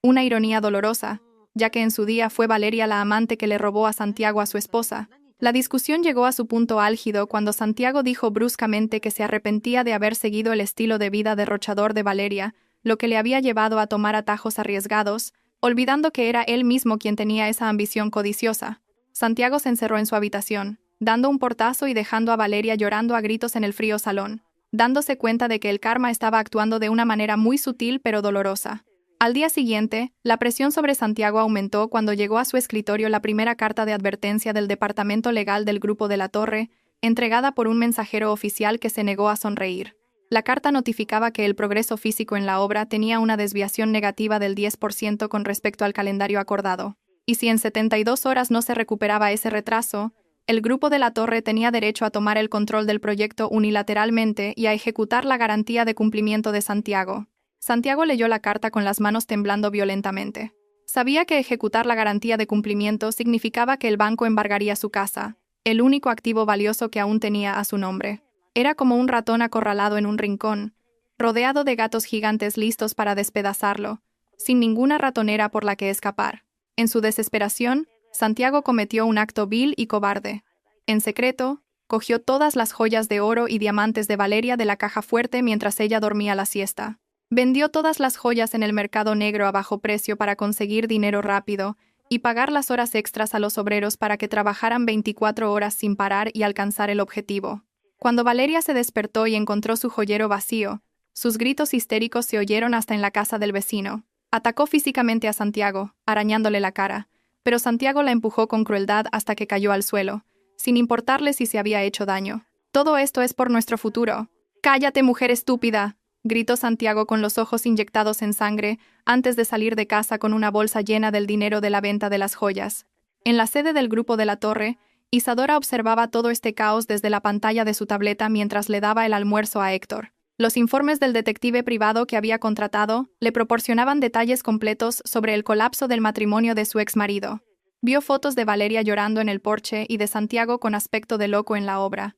Una ironía dolorosa, ya que en su día fue Valeria la amante que le robó a Santiago a su esposa. La discusión llegó a su punto álgido cuando Santiago dijo bruscamente que se arrepentía de haber seguido el estilo de vida derrochador de Valeria, lo que le había llevado a tomar atajos arriesgados, olvidando que era él mismo quien tenía esa ambición codiciosa. Santiago se encerró en su habitación, dando un portazo y dejando a Valeria llorando a gritos en el frío salón, dándose cuenta de que el karma estaba actuando de una manera muy sutil pero dolorosa. Al día siguiente, la presión sobre Santiago aumentó cuando llegó a su escritorio la primera carta de advertencia del Departamento Legal del Grupo de la Torre, entregada por un mensajero oficial que se negó a sonreír. La carta notificaba que el progreso físico en la obra tenía una desviación negativa del 10% con respecto al calendario acordado. Y si en 72 horas no se recuperaba ese retraso, el Grupo de la Torre tenía derecho a tomar el control del proyecto unilateralmente y a ejecutar la garantía de cumplimiento de Santiago. Santiago leyó la carta con las manos temblando violentamente. Sabía que ejecutar la garantía de cumplimiento significaba que el banco embargaría su casa, el único activo valioso que aún tenía a su nombre. Era como un ratón acorralado en un rincón, rodeado de gatos gigantes listos para despedazarlo, sin ninguna ratonera por la que escapar. En su desesperación, Santiago cometió un acto vil y cobarde. En secreto, cogió todas las joyas de oro y diamantes de Valeria de la caja fuerte mientras ella dormía la siesta. Vendió todas las joyas en el mercado negro a bajo precio para conseguir dinero rápido y pagar las horas extras a los obreros para que trabajaran 24 horas sin parar y alcanzar el objetivo. Cuando Valeria se despertó y encontró su joyero vacío, sus gritos histéricos se oyeron hasta en la casa del vecino. Atacó físicamente a Santiago, arañándole la cara, pero Santiago la empujó con crueldad hasta que cayó al suelo, sin importarle si se había hecho daño. «Todo esto es por nuestro futuro». «¡Cállate, mujer estúpida!», gritó Santiago con los ojos inyectados en sangre antes de salir de casa con una bolsa llena del dinero de la venta de las joyas. En la sede del Grupo de la Torre, Isadora observaba todo este caos desde la pantalla de su tableta mientras le daba el almuerzo a Héctor. Los informes del detective privado que había contratado le proporcionaban detalles completos sobre el colapso del matrimonio de su exmarido. Vio fotos de Valeria llorando en el porche y de Santiago con aspecto de loco en la obra.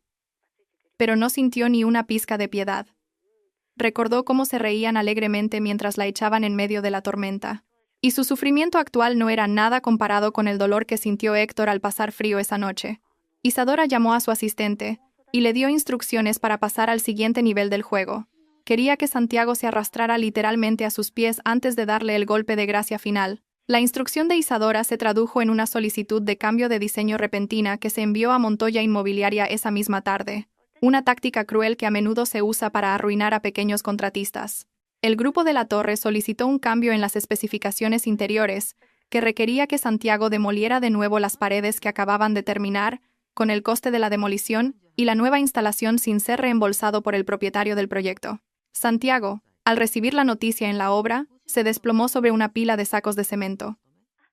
Pero no sintió ni una pizca de piedad. Recordó cómo se reían alegremente mientras la echaban en medio de la tormenta. Y su sufrimiento actual no era nada comparado con el dolor que sintió Héctor al pasar frío esa noche. Isadora llamó a su asistente y le dio instrucciones para pasar al siguiente nivel del juego. Quería que Santiago se arrastrara literalmente a sus pies antes de darle el golpe de gracia final. La instrucción de Isadora se tradujo en una solicitud de cambio de diseño repentina que se envió a Montoya Inmobiliaria esa misma tarde. Una táctica cruel que a menudo se usa para arruinar a pequeños contratistas. El Grupo de la Torre solicitó un cambio en las especificaciones interiores, que requería que Santiago demoliera de nuevo las paredes que acababan de terminar, con el coste de la demolición y la nueva instalación sin ser reembolsado por el propietario del proyecto. Santiago, al recibir la noticia en la obra, se desplomó sobre una pila de sacos de cemento.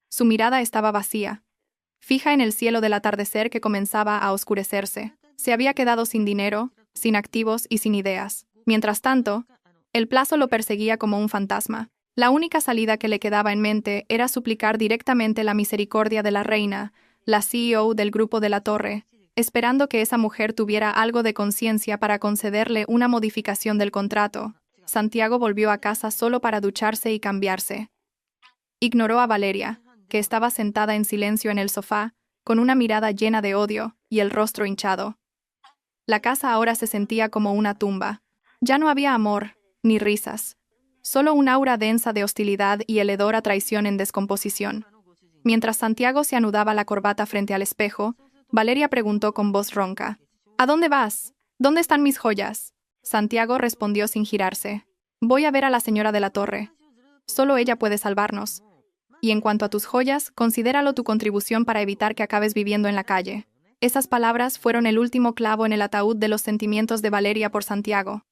Su mirada estaba vacía, fija en el cielo del atardecer que comenzaba a oscurecerse. Se había quedado sin dinero, sin activos y sin ideas. Mientras tanto, el plazo lo perseguía como un fantasma. La única salida que le quedaba en mente era suplicar directamente la misericordia de la reina, la CEO del Grupo de la Torre, esperando que esa mujer tuviera algo de conciencia para concederle una modificación del contrato. Santiago volvió a casa solo para ducharse y cambiarse. Ignoró a Valeria, que estaba sentada en silencio en el sofá, con una mirada llena de odio y el rostro hinchado. La casa ahora se sentía como una tumba. Ya no había amor, ni risas. Solo un aura densa de hostilidad y el hedor a traición en descomposición. Mientras Santiago se anudaba la corbata frente al espejo, Valeria preguntó con voz ronca: «¿A dónde vas? ¿Dónde están mis joyas?» Santiago respondió sin girarse: «Voy a ver a la señora de la Torre. Solo ella puede salvarnos. Y en cuanto a tus joyas, considéralo tu contribución para evitar que acabes viviendo en la calle». Esas palabras fueron el último clavo en el ataúd de los sentimientos de Valeria por Santiago.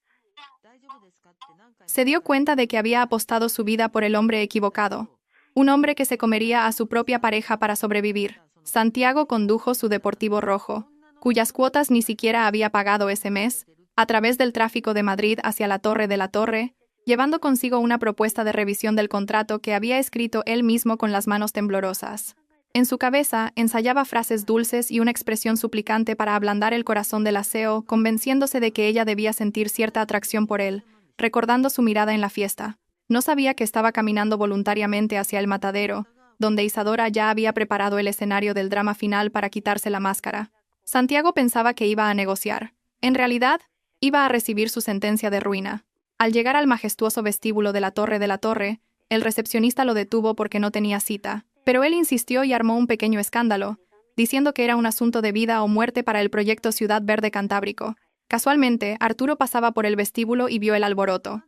Se dio cuenta de que había apostado su vida por el hombre equivocado, un hombre que se comería a su propia pareja para sobrevivir. Santiago condujo su Deportivo rojo, cuyas cuotas ni siquiera había pagado ese mes, a través del tráfico de Madrid hacia la Torre de la Torre, llevando consigo una propuesta de revisión del contrato que había escrito él mismo con las manos temblorosas. En su cabeza, ensayaba frases dulces y una expresión suplicante para ablandar el corazón del aseo, convenciéndose de que ella debía sentir cierta atracción por él, recordando su mirada en la fiesta. No sabía que estaba caminando voluntariamente hacia el matadero, donde Isadora ya había preparado el escenario del drama final para quitarse la máscara. Santiago pensaba que iba a negociar. En realidad, iba a recibir su sentencia de ruina. Al llegar al majestuoso vestíbulo de la Torre, el recepcionista lo detuvo porque no tenía cita. Pero él insistió y armó un pequeño escándalo, diciendo que era un asunto de vida o muerte para el proyecto Ciudad Verde Cantábrico. Casualmente, Arturo pasaba por el vestíbulo y vio el alboroto.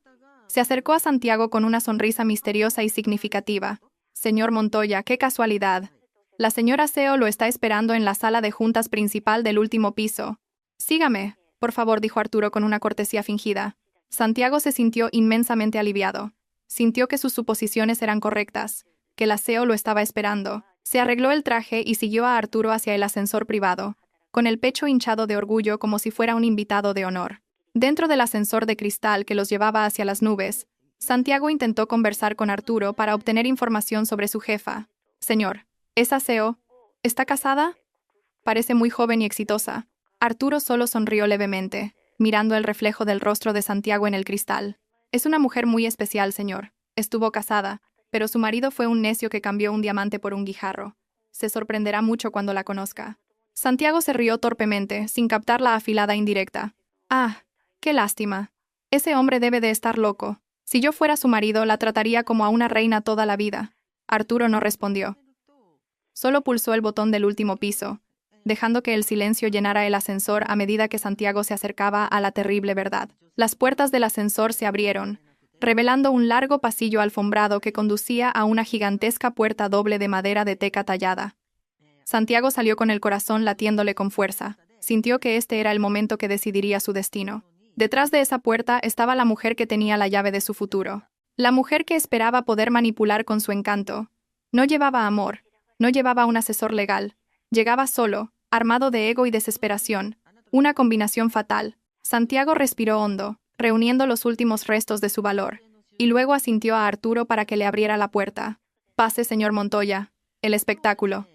Se acercó a Santiago con una sonrisa misteriosa y significativa. Señor Montoya, qué casualidad. La señora Seo lo está esperando en la sala de juntas principal del último piso. Sígame, por favor, dijo Arturo con una cortesía fingida. Santiago se sintió inmensamente aliviado. Sintió que sus suposiciones eran correctas, que la Seo lo estaba esperando. Se arregló el traje y siguió a Arturo hacia el ascensor privado, con el pecho hinchado de orgullo como si fuera un invitado de honor. Dentro del ascensor de cristal que los llevaba hacia las nubes, Santiago intentó conversar con Arturo para obtener información sobre su jefa. Señor, ¿esa Seo está casada? Parece muy joven y exitosa. Arturo solo sonrió levemente, mirando el reflejo del rostro de Santiago en el cristal. Es una mujer muy especial, señor. Estuvo casada, pero su marido fue un necio que cambió un diamante por un guijarro. Se sorprenderá mucho cuando la conozca. Santiago se rió torpemente, sin captar la afilada indirecta. Ah, qué lástima. Ese hombre debe de estar loco. Si yo fuera su marido, la trataría como a una reina toda la vida. Arturo no respondió. Solo pulsó el botón del último piso, dejando que el silencio llenara el ascensor a medida que Santiago se acercaba a la terrible verdad. Las puertas del ascensor se abrieron, revelando un largo pasillo alfombrado que conducía a una gigantesca puerta doble de madera de teca tallada. Santiago salió con el corazón latiéndole con fuerza. Sintió que este era el momento que decidiría su destino. Detrás de esa puerta estaba la mujer que tenía la llave de su futuro. La mujer que esperaba poder manipular con su encanto. No llevaba amor, no llevaba un asesor legal. Llegaba solo, armado de ego y desesperación. Una combinación fatal. Santiago respiró hondo, reuniendo los últimos restos de su valor, y luego asintió a Arturo para que le abriera la puerta. Pase, señor Montoya. El espectáculo.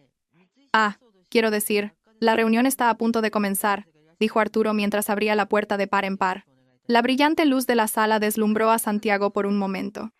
Ah, quiero decir, la reunión está a punto de comenzar, dijo Arturo mientras abría la puerta de par en par. La brillante luz de la sala deslumbró a Santiago por un momento.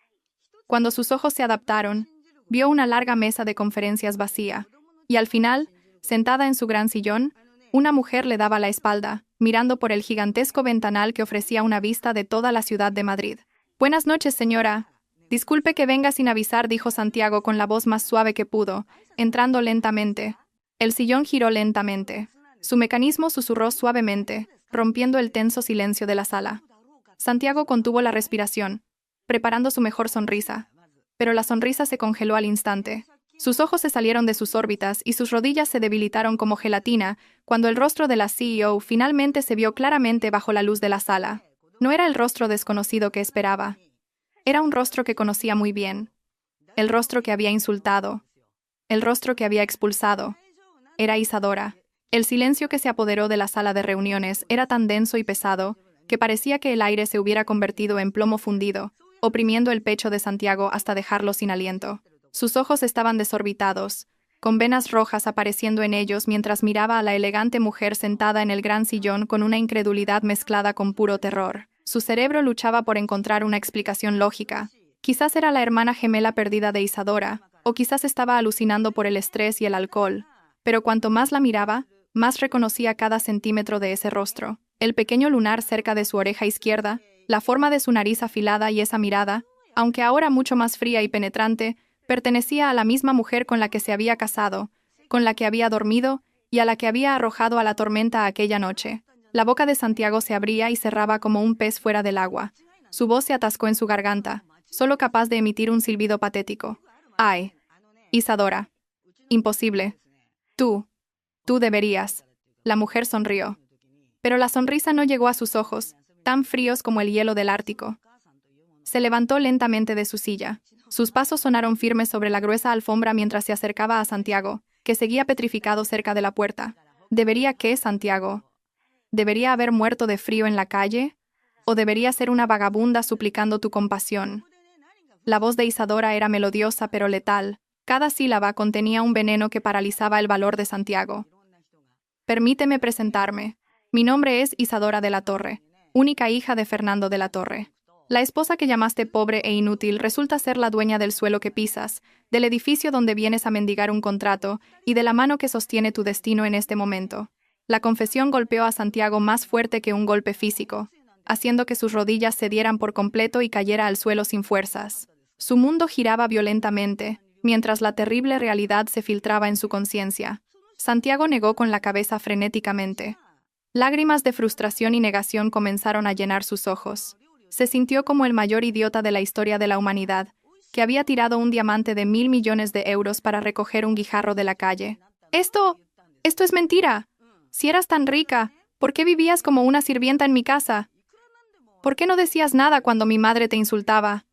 Cuando sus ojos se adaptaron, vio una larga mesa de conferencias vacía, y al final, sentada en su gran sillón, una mujer le daba la espalda, mirando por el gigantesco ventanal que ofrecía una vista de toda la ciudad de Madrid. «Buenas noches, señora. Disculpe que venga sin avisar», dijo Santiago con la voz más suave que pudo, entrando lentamente. El sillón giró lentamente. Su mecanismo susurró suavemente, rompiendo el tenso silencio de la sala. Santiago contuvo la respiración, preparando su mejor sonrisa. Pero la sonrisa se congeló al instante. Sus ojos se salieron de sus órbitas y sus rodillas se debilitaron como gelatina cuando el rostro de la CEO finalmente se vio claramente bajo la luz de la sala. No era el rostro desconocido que esperaba. Era un rostro que conocía muy bien. El rostro que había insultado. El rostro que había expulsado. Era Isadora. El silencio que se apoderó de la sala de reuniones era tan denso y pesado que parecía que el aire se hubiera convertido en plomo fundido, oprimiendo el pecho de Santiago hasta dejarlo sin aliento. Sus ojos estaban desorbitados, con venas rojas apareciendo en ellos mientras miraba a la elegante mujer sentada en el gran sillón con una incredulidad mezclada con puro terror. Su cerebro luchaba por encontrar una explicación lógica. Quizás era la hermana gemela perdida de Isadora, o quizás estaba alucinando por el estrés y el alcohol. Pero cuanto más la miraba, más reconocía cada centímetro de ese rostro. El pequeño lunar cerca de su oreja izquierda, la forma de su nariz afilada y esa mirada, aunque ahora mucho más fría y penetrante, pertenecía a la misma mujer con la que se había casado, con la que había dormido y a la que había arrojado a la tormenta aquella noche. La boca de Santiago se abría y cerraba como un pez fuera del agua. Su voz se atascó en su garganta, solo capaz de emitir un silbido patético. «Ay, Isadora. Imposible. Tú deberías». La mujer sonrió. Pero la sonrisa no llegó a sus ojos, tan fríos como el hielo del Ártico. Se levantó lentamente de su silla. Sus pasos sonaron firmes sobre la gruesa alfombra mientras se acercaba a Santiago, que seguía petrificado cerca de la puerta. ¿Debería qué, Santiago? ¿Debería haber muerto de frío en la calle? ¿O debería ser una vagabunda suplicando tu compasión? La voz de Isadora era melodiosa pero letal. Cada sílaba contenía un veneno que paralizaba el valor de Santiago. «Permíteme presentarme. Mi nombre es Isadora de la Torre, única hija de Fernando de la Torre. La esposa que llamaste pobre e inútil resulta ser la dueña del suelo que pisas, del edificio donde vienes a mendigar un contrato y de la mano que sostiene tu destino en este momento». La confesión golpeó a Santiago más fuerte que un golpe físico, haciendo que sus rodillas cedieran por completo y cayera al suelo sin fuerzas. Su mundo giraba violentamente, mientras la terrible realidad se filtraba en su conciencia. Santiago negó con la cabeza frenéticamente. Lágrimas de frustración y negación comenzaron a llenar sus ojos. Se sintió como el mayor idiota de la historia de la humanidad, que había tirado un diamante de 1.000 millones de euros para recoger un guijarro de la calle. Esto es mentira. Si eras tan rica, ¿por qué vivías como una sirvienta en mi casa? ¿Por qué no decías nada cuando mi madre te insultaba?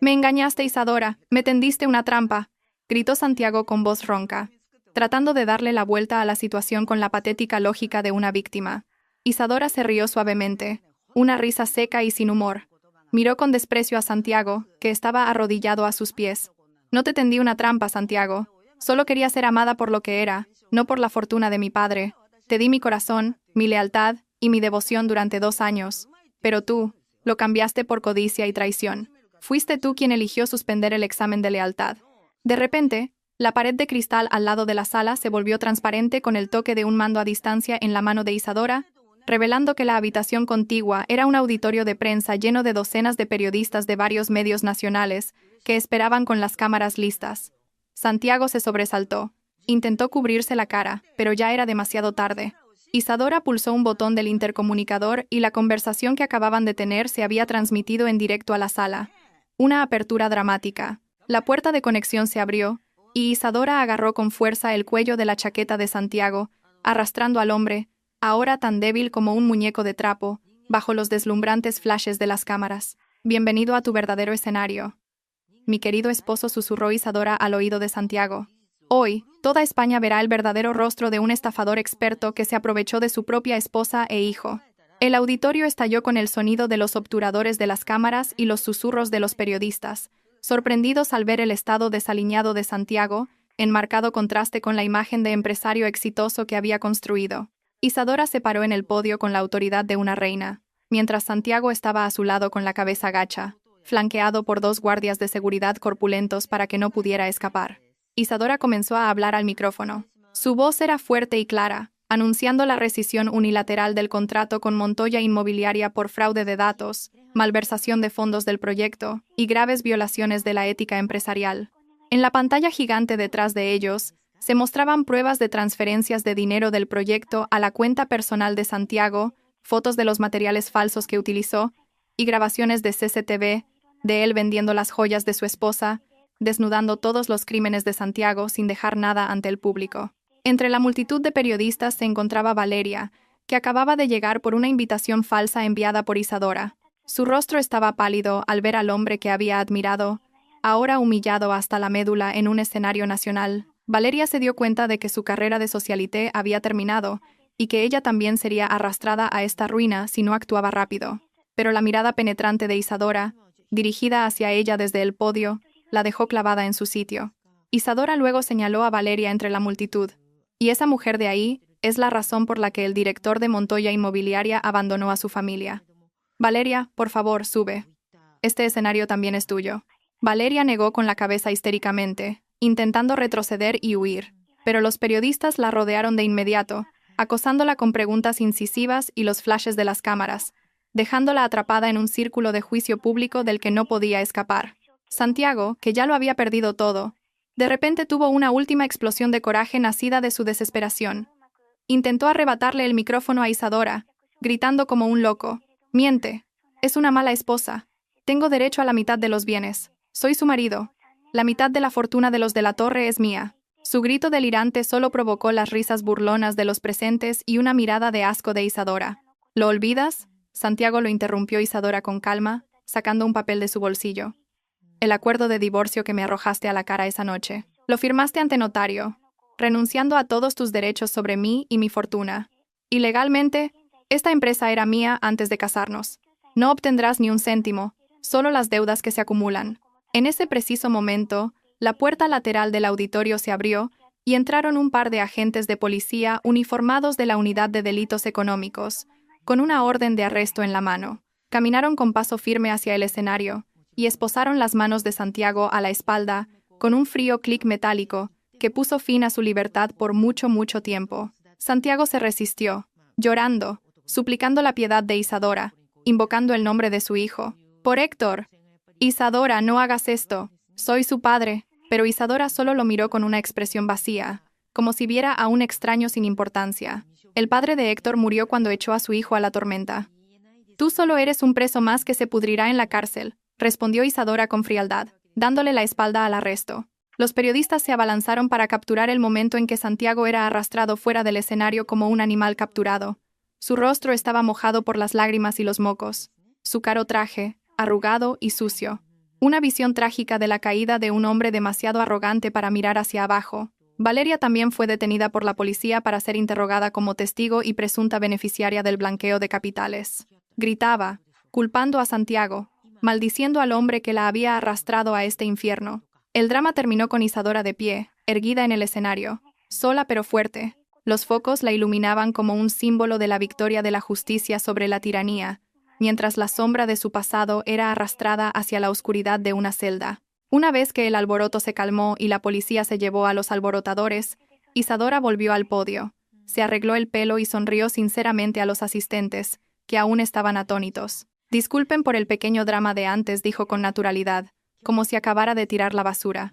Me engañaste, Isadora, me tendiste una trampa, gritó Santiago con voz ronca, tratando de darle la vuelta a la situación con la patética lógica de una víctima. Isadora se rió suavemente, una risa seca y sin humor. Miró con desprecio a Santiago, que estaba arrodillado a sus pies. No te tendí una trampa, Santiago. Solo quería ser amada por lo que era, no por la fortuna de mi padre. Te di mi corazón, mi lealtad y mi devoción durante 2 años. Pero tú, lo cambiaste por codicia y traición. Fuiste tú quien eligió suspender el examen de lealtad. De repente, la pared de cristal al lado de la sala se volvió transparente con el toque de un mando a distancia en la mano de Isadora, revelando que la habitación contigua era un auditorio de prensa lleno de docenas de periodistas de varios medios nacionales que esperaban con las cámaras listas. Santiago se sobresaltó. Intentó cubrirse la cara, pero ya era demasiado tarde. Isadora pulsó un botón del intercomunicador y la conversación que acababan de tener se había transmitido en directo a la sala. Una apertura dramática. La puerta de conexión se abrió, y Isadora agarró con fuerza el cuello de la chaqueta de Santiago, arrastrando al hombre, ahora tan débil como un muñeco de trapo, bajo los deslumbrantes flashes de las cámaras. Bienvenido a tu verdadero escenario. Mi querido esposo, susurró Isadora al oído de Santiago. Hoy, toda España verá el verdadero rostro de un estafador experto que se aprovechó de su propia esposa e hijo. El auditorio estalló con el sonido de los obturadores de las cámaras y los susurros de los periodistas, sorprendidos al ver el estado desaliñado de Santiago, en marcado contraste con la imagen de empresario exitoso que había construido. Isadora se paró en el podio con la autoridad de una reina, mientras Santiago estaba a su lado con la cabeza gacha, flanqueado por 2 guardias de seguridad corpulentos para que no pudiera escapar. Isadora comenzó a hablar al micrófono. Su voz era fuerte y clara, anunciando la rescisión unilateral del contrato con Montoya Inmobiliaria por fraude de datos, malversación de fondos del proyecto y graves violaciones de la ética empresarial. En la pantalla gigante detrás de ellos, se mostraban pruebas de transferencias de dinero del proyecto a la cuenta personal de Santiago, fotos de los materiales falsos que utilizó y grabaciones de CCTV de él vendiendo las joyas de su esposa, desnudando todos los crímenes de Santiago sin dejar nada ante el público. Entre la multitud de periodistas se encontraba Valeria, que acababa de llegar por una invitación falsa enviada por Isadora. Su rostro estaba pálido al ver al hombre que había admirado, ahora humillado hasta la médula en un escenario nacional. Valeria se dio cuenta de que su carrera de socialité había terminado y que ella también sería arrastrada a esta ruina si no actuaba rápido. Pero la mirada penetrante de Isadora, dirigida hacia ella desde el podio, la dejó clavada en su sitio. Isadora luego señaló a Valeria entre la multitud. Y esa mujer de ahí es la razón por la que el director de Montoya Inmobiliaria abandonó a su familia. Valeria, por favor, sube. Este escenario también es tuyo. Valeria negó con la cabeza histéricamente, intentando retroceder y huir, pero los periodistas la rodearon de inmediato, acosándola con preguntas incisivas y los flashes de las cámaras, dejándola atrapada en un círculo de juicio público del que no podía escapar. Santiago, que ya lo había perdido todo, de repente tuvo una última explosión de coraje nacida de su desesperación. Intentó arrebatarle el micrófono a Isadora, gritando como un loco. «Miente. Es una mala esposa. Tengo derecho a la mitad de los bienes. Soy su marido. La mitad de la fortuna de los de la torre es mía». Su grito delirante solo provocó las risas burlonas de los presentes y una mirada de asco de Isadora. «¿Lo olvidas?», Santiago lo interrumpió Isadora con calma, sacando un papel de su bolsillo. «El acuerdo de divorcio que me arrojaste a la cara esa noche. Lo firmaste ante notario, renunciando a todos tus derechos sobre mí y mi fortuna. Y legalmente, esta empresa era mía antes de casarnos. No obtendrás ni un céntimo, solo las deudas que se acumulan». En ese preciso momento, la puerta lateral del auditorio se abrió y entraron un par de agentes de policía uniformados de la Unidad de Delitos Económicos, con una orden de arresto en la mano. Caminaron con paso firme hacia el escenario y esposaron las manos de Santiago a la espalda con un frío clic metálico que puso fin a su libertad por mucho, mucho tiempo. Santiago se resistió, llorando, suplicando la piedad de Isadora, invocando el nombre de su hijo. «Por Héctor. Isadora, no hagas esto. Soy su padre». Pero Isadora solo lo miró con una expresión vacía, como si viera a un extraño sin importancia. El padre de Héctor murió cuando echó a su hijo a la tormenta. Tú solo eres un preso más que se pudrirá en la cárcel, respondió Isadora con frialdad, dándole la espalda al arresto. Los periodistas se abalanzaron para capturar el momento en que Santiago era arrastrado fuera del escenario como un animal capturado. Su rostro estaba mojado por las lágrimas y los mocos. Su caro traje, arrugado y sucio. Una visión trágica de la caída de un hombre demasiado arrogante para mirar hacia abajo. Valeria también fue detenida por la policía para ser interrogada como testigo y presunta beneficiaria del blanqueo de capitales. Gritaba, culpando a Santiago, maldiciendo al hombre que la había arrastrado a este infierno. El drama terminó con Isadora de pie, erguida en el escenario, sola pero fuerte. Los focos la iluminaban como un símbolo de la victoria de la justicia sobre la tiranía, mientras la sombra de su pasado era arrastrada hacia la oscuridad de una celda. Una vez que el alboroto se calmó y la policía se llevó a los alborotadores, Isadora volvió al podio. Se arregló el pelo y sonrió sinceramente a los asistentes, que aún estaban atónitos. «Disculpen por el pequeño drama de antes», dijo con naturalidad, como si acabara de tirar la basura.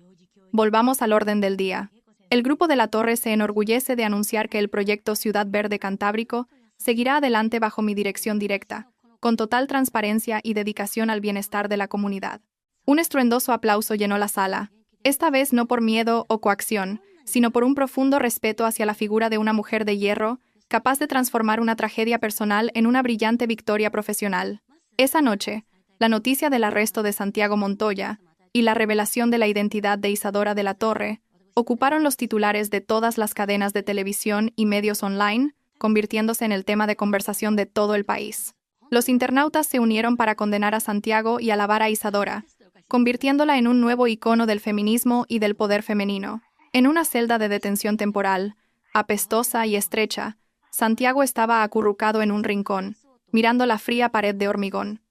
«Volvamos al orden del día». El Grupo de la Torre se enorgullece de anunciar que el proyecto Ciudad Verde Cantábrico seguirá adelante bajo mi dirección directa, con total transparencia y dedicación al bienestar de la comunidad. Un estruendoso aplauso llenó la sala, esta vez no por miedo o coacción, sino por un profundo respeto hacia la figura de una mujer de hierro, capaz de transformar una tragedia personal en una brillante victoria profesional. Esa noche, la noticia del arresto de Santiago Montoya y la revelación de la identidad de Isadora de la Torre ocuparon los titulares de todas las cadenas de televisión y medios online, convirtiéndose en el tema de conversación de todo el país. Los internautas se unieron para condenar a Santiago y alabar a Isadora, convirtiéndola en un nuevo icono del feminismo y del poder femenino. En una celda de detención temporal, apestosa y estrecha, Santiago estaba acurrucado en un rincón, mirando la fría pared de hormigón.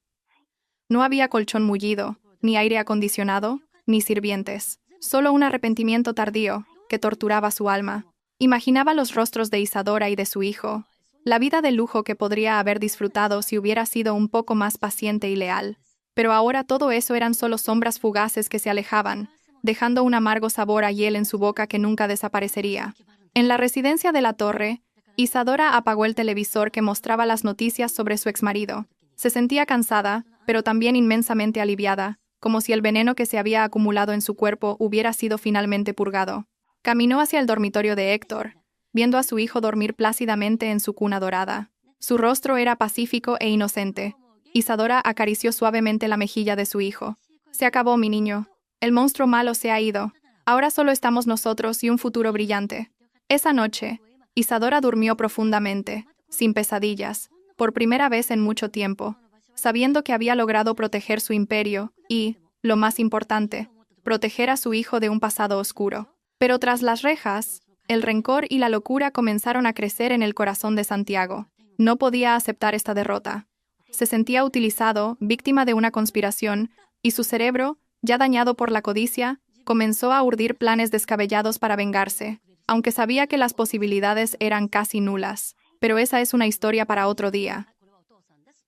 No había colchón mullido, ni aire acondicionado, ni sirvientes. Solo un arrepentimiento tardío, que torturaba su alma. Imaginaba los rostros de Isadora y de su hijo, la vida de lujo que podría haber disfrutado si hubiera sido un poco más paciente y leal. Pero ahora todo eso eran solo sombras fugaces que se alejaban, dejando un amargo sabor a hiel en su boca que nunca desaparecería. En la residencia de la Torre, Isadora apagó el televisor que mostraba las noticias sobre su exmarido. Se sentía cansada, pero también inmensamente aliviada, como si el veneno que se había acumulado en su cuerpo hubiera sido finalmente purgado. Caminó hacia el dormitorio de Héctor, viendo a su hijo dormir plácidamente en su cuna dorada. Su rostro era pacífico e inocente. Isadora acarició suavemente la mejilla de su hijo. «Se acabó, mi niño. El monstruo malo se ha ido. Ahora solo estamos nosotros y un futuro brillante». Esa noche, Isadora durmió profundamente, sin pesadillas, por primera vez en mucho tiempo, sabiendo que había logrado proteger su imperio y, lo más importante, proteger a su hijo de un pasado oscuro. Pero tras las rejas, el rencor y la locura comenzaron a crecer en el corazón de Santiago. No podía aceptar esta derrota. Se sentía utilizado, víctima de una conspiración, y su cerebro, ya dañado por la codicia, comenzó a urdir planes descabellados para vengarse, aunque sabía que las posibilidades eran casi nulas. Pero esa es una historia para otro día.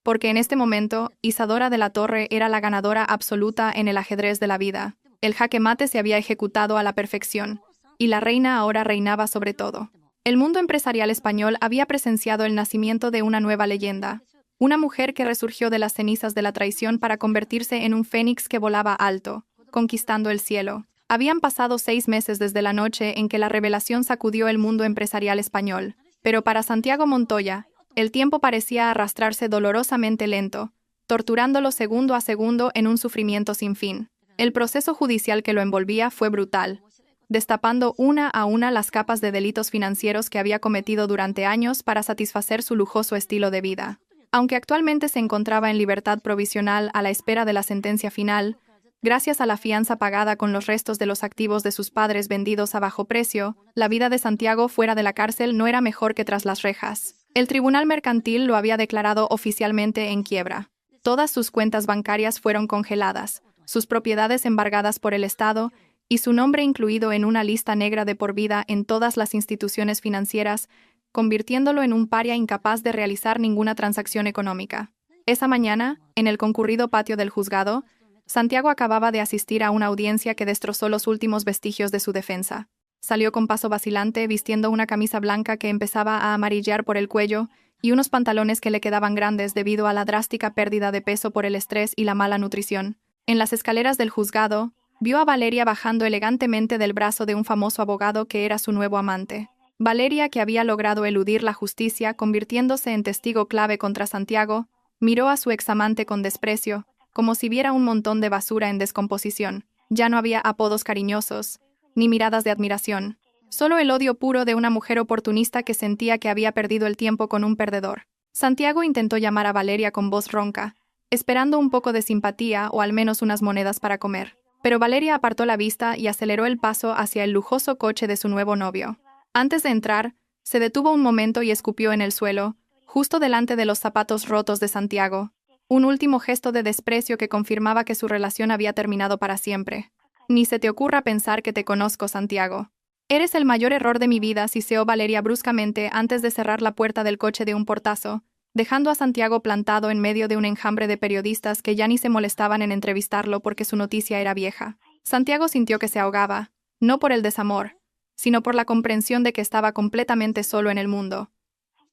Porque en este momento, Isadora de la Torre era la ganadora absoluta en el ajedrez de la vida. El jaque mate se había ejecutado a la perfección, y la reina ahora reinaba sobre todo. El mundo empresarial español había presenciado el nacimiento de una nueva leyenda. Una mujer que resurgió de las cenizas de la traición para convertirse en un fénix que volaba alto, conquistando el cielo. Habían pasado 6 meses desde la noche en que la revelación sacudió el mundo empresarial español. Pero para Santiago Montoya, el tiempo parecía arrastrarse dolorosamente lento, torturándolo segundo a segundo en un sufrimiento sin fin. El proceso judicial que lo envolvía fue brutal, destapando una a una las capas de delitos financieros que había cometido durante años para satisfacer su lujoso estilo de vida. Aunque actualmente se encontraba en libertad provisional a la espera de la sentencia final, gracias a la fianza pagada con los restos de los activos de sus padres vendidos a bajo precio, la vida de Santiago fuera de la cárcel no era mejor que tras las rejas. El Tribunal Mercantil lo había declarado oficialmente en quiebra. Todas sus cuentas bancarias fueron congeladas, sus propiedades embargadas por el Estado y su nombre incluido en una lista negra de por vida en todas las instituciones financieras, convirtiéndolo en un paria incapaz de realizar ninguna transacción económica. Esa mañana, en el concurrido patio del juzgado, Santiago acababa de asistir a una audiencia que destrozó los últimos vestigios de su defensa. Salió con paso vacilante, vistiendo una camisa blanca que empezaba a amarillar por el cuello y unos pantalones que le quedaban grandes debido a la drástica pérdida de peso por el estrés y la mala nutrición. En las escaleras del juzgado, vio a Valeria bajando elegantemente del brazo de un famoso abogado que era su nuevo amante. Valeria, que había logrado eludir la justicia convirtiéndose en testigo clave contra Santiago, miró a su examante con desprecio, como si viera un montón de basura en descomposición. Ya no había apodos cariñosos, ni miradas de admiración. Solo el odio puro de una mujer oportunista que sentía que había perdido el tiempo con un perdedor. Santiago intentó llamar a Valeria con voz ronca, esperando un poco de simpatía o al menos unas monedas para comer. Pero Valeria apartó la vista y aceleró el paso hacia el lujoso coche de su nuevo novio. Antes de entrar, se detuvo un momento y escupió en el suelo, justo delante de los zapatos rotos de Santiago. Un último gesto de desprecio que confirmaba que su relación había terminado para siempre. Ni se te ocurra pensar que te conozco, Santiago. Eres el mayor error de mi vida, siseó Valeria bruscamente antes de cerrar la puerta del coche de un portazo, dejando a Santiago plantado en medio de un enjambre de periodistas que ya ni se molestaban en entrevistarlo porque su noticia era vieja. Santiago sintió que se ahogaba, no por el desamor, sino por la comprensión de que estaba completamente solo en el mundo.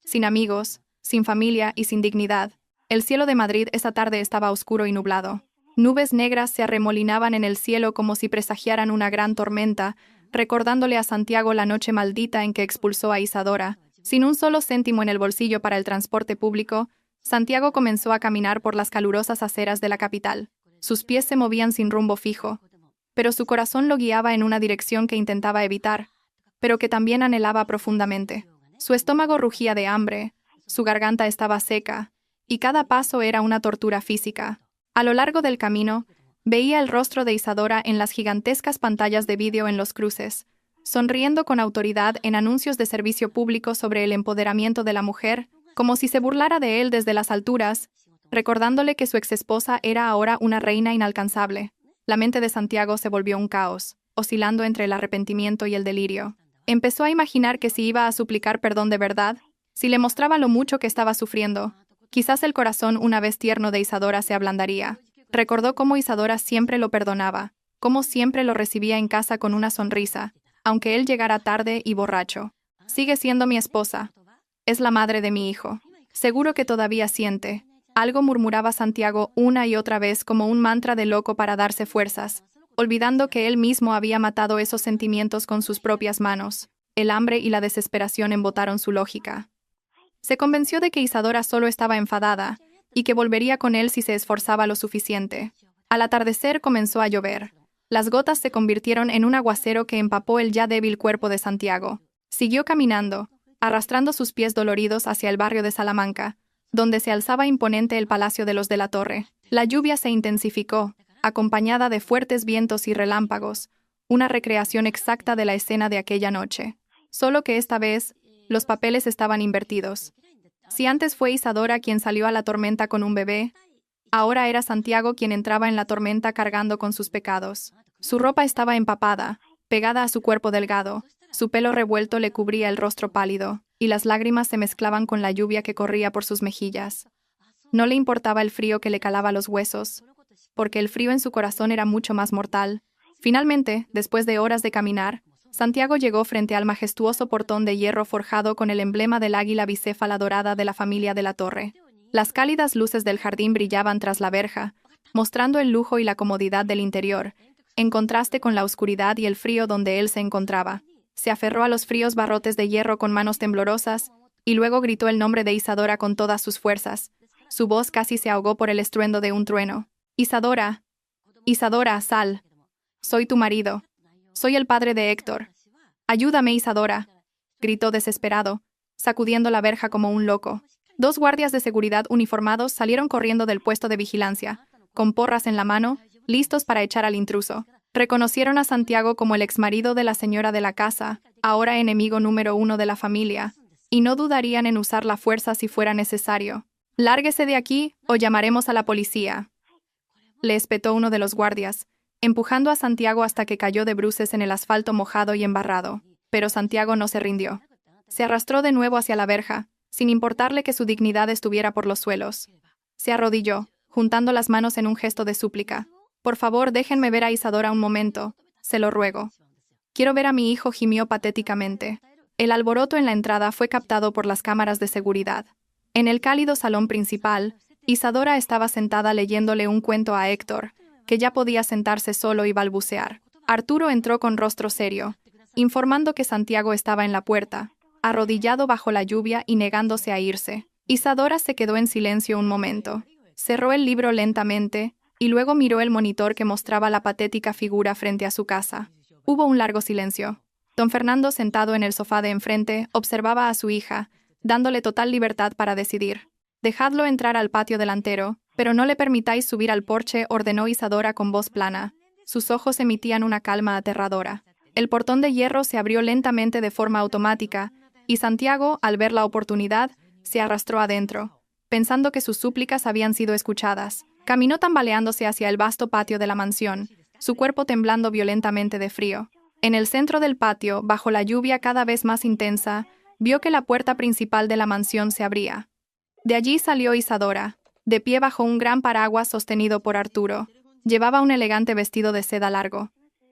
Sin amigos, sin familia y sin dignidad. El cielo de Madrid esa tarde estaba oscuro y nublado. Nubes negras se arremolinaban en el cielo como si presagiaran una gran tormenta, recordándole a Santiago la noche maldita en que expulsó a Isadora. Sin un solo céntimo en el bolsillo para el transporte público, Santiago comenzó a caminar por las calurosas aceras de la capital. Sus pies se movían sin rumbo fijo, pero su corazón lo guiaba en una dirección que intentaba evitar, pero que también anhelaba profundamente. Su estómago rugía de hambre, su garganta estaba seca, y cada paso era una tortura física. A lo largo del camino, veía el rostro de Isadora en las gigantescas pantallas de vídeo en los cruces, sonriendo con autoridad en anuncios de servicio público sobre el empoderamiento de la mujer, como si se burlara de él desde las alturas, recordándole que su exesposa era ahora una reina inalcanzable. La mente de Santiago se volvió un caos, oscilando entre el arrepentimiento y el delirio. Empezó a imaginar que si iba a suplicar perdón de verdad, si le mostraba lo mucho que estaba sufriendo, quizás el corazón una vez tierno de Isadora se ablandaría. Recordó cómo Isadora siempre lo perdonaba, cómo siempre lo recibía en casa con una sonrisa, aunque él llegara tarde y borracho. Sigue siendo mi esposa. Es la madre de mi hijo. Seguro que todavía siente. Algo murmuraba Santiago una y otra vez como un mantra de loco para darse fuerzas, olvidando que él mismo había matado esos sentimientos con sus propias manos. El hambre y la desesperación embotaron su lógica. Se convenció de que Isadora solo estaba enfadada, y que volvería con él si se esforzaba lo suficiente. Al atardecer comenzó a llover. Las gotas se convirtieron en un aguacero que empapó el ya débil cuerpo de Santiago. Siguió caminando, arrastrando sus pies doloridos hacia el barrio de Salamanca, donde se alzaba imponente el Palacio de los de la Torre. La lluvia se intensificó, acompañada de fuertes vientos y relámpagos, una recreación exacta de la escena de aquella noche. Solo que esta vez, los papeles estaban invertidos. Si antes fue Isadora quien salió a la tormenta con un bebé, ahora era Santiago quien entraba en la tormenta cargando con sus pecados. Su ropa estaba empapada, pegada a su cuerpo delgado, su pelo revuelto le cubría el rostro pálido, y las lágrimas se mezclaban con la lluvia que corría por sus mejillas. No le importaba el frío que le calaba los huesos, porque el frío en su corazón era mucho más mortal. Finalmente, después de horas de caminar, Santiago llegó frente al majestuoso portón de hierro forjado con el emblema del águila bicéfala dorada de la familia de la Torre. Las cálidas luces del jardín brillaban tras la verja, mostrando el lujo y la comodidad del interior, en contraste con la oscuridad y el frío donde él se encontraba. Se aferró a los fríos barrotes de hierro con manos temblorosas, y luego gritó el nombre de Isadora con todas sus fuerzas. Su voz casi se ahogó por el estruendo de un trueno. «Isadora, Isadora, sal. Soy tu marido. Soy el padre de Héctor. Ayúdame, Isadora», gritó desesperado, sacudiendo la verja como un loco. 2 guardias de seguridad uniformados salieron corriendo del puesto de vigilancia, con porras en la mano, listos para echar al intruso. Reconocieron a Santiago como el exmarido de la señora de la casa, ahora enemigo número 1 de la familia, y no dudarían en usar la fuerza si fuera necesario. «Lárguese de aquí, o llamaremos a la policía», le espetó uno de los guardias, empujando a Santiago hasta que cayó de bruces en el asfalto mojado y embarrado. Pero Santiago no se rindió. Se arrastró de nuevo hacia la verja, sin importarle que su dignidad estuviera por los suelos. Se arrodilló, juntando las manos en un gesto de súplica. «Por favor, déjenme ver a Isadora un momento, se lo ruego. Quiero ver a mi hijo», gimió patéticamente. El alboroto en la entrada fue captado por las cámaras de seguridad. En el cálido salón principal, Isadora estaba sentada leyéndole un cuento a Héctor, que ya podía sentarse solo y balbucear. Arturo entró con rostro serio, informando que Santiago estaba en la puerta, arrodillado bajo la lluvia y negándose a irse. Isadora se quedó en silencio un momento. Cerró el libro lentamente, y luego miró el monitor que mostraba la patética figura frente a su casa. Hubo un largo silencio. Don Fernando, sentado en el sofá de enfrente, observaba a su hija, dándole total libertad para decidir. «Dejadlo entrar al patio delantero, pero no le permitáis subir al porche», ordenó Isadora con voz plana. Sus ojos emitían una calma aterradora. El portón de hierro se abrió lentamente de forma automática, y Santiago, al ver la oportunidad, se arrastró adentro, pensando que sus súplicas habían sido escuchadas. Caminó tambaleándose hacia el vasto patio de la mansión, su cuerpo temblando violentamente de frío. En el centro del patio, bajo la lluvia cada vez más intensa, vio que la puerta principal de la mansión se abría. De allí salió Isadora, de pie bajo un gran paraguas sostenido por Arturo. Llevaba un elegante vestido de seda largo.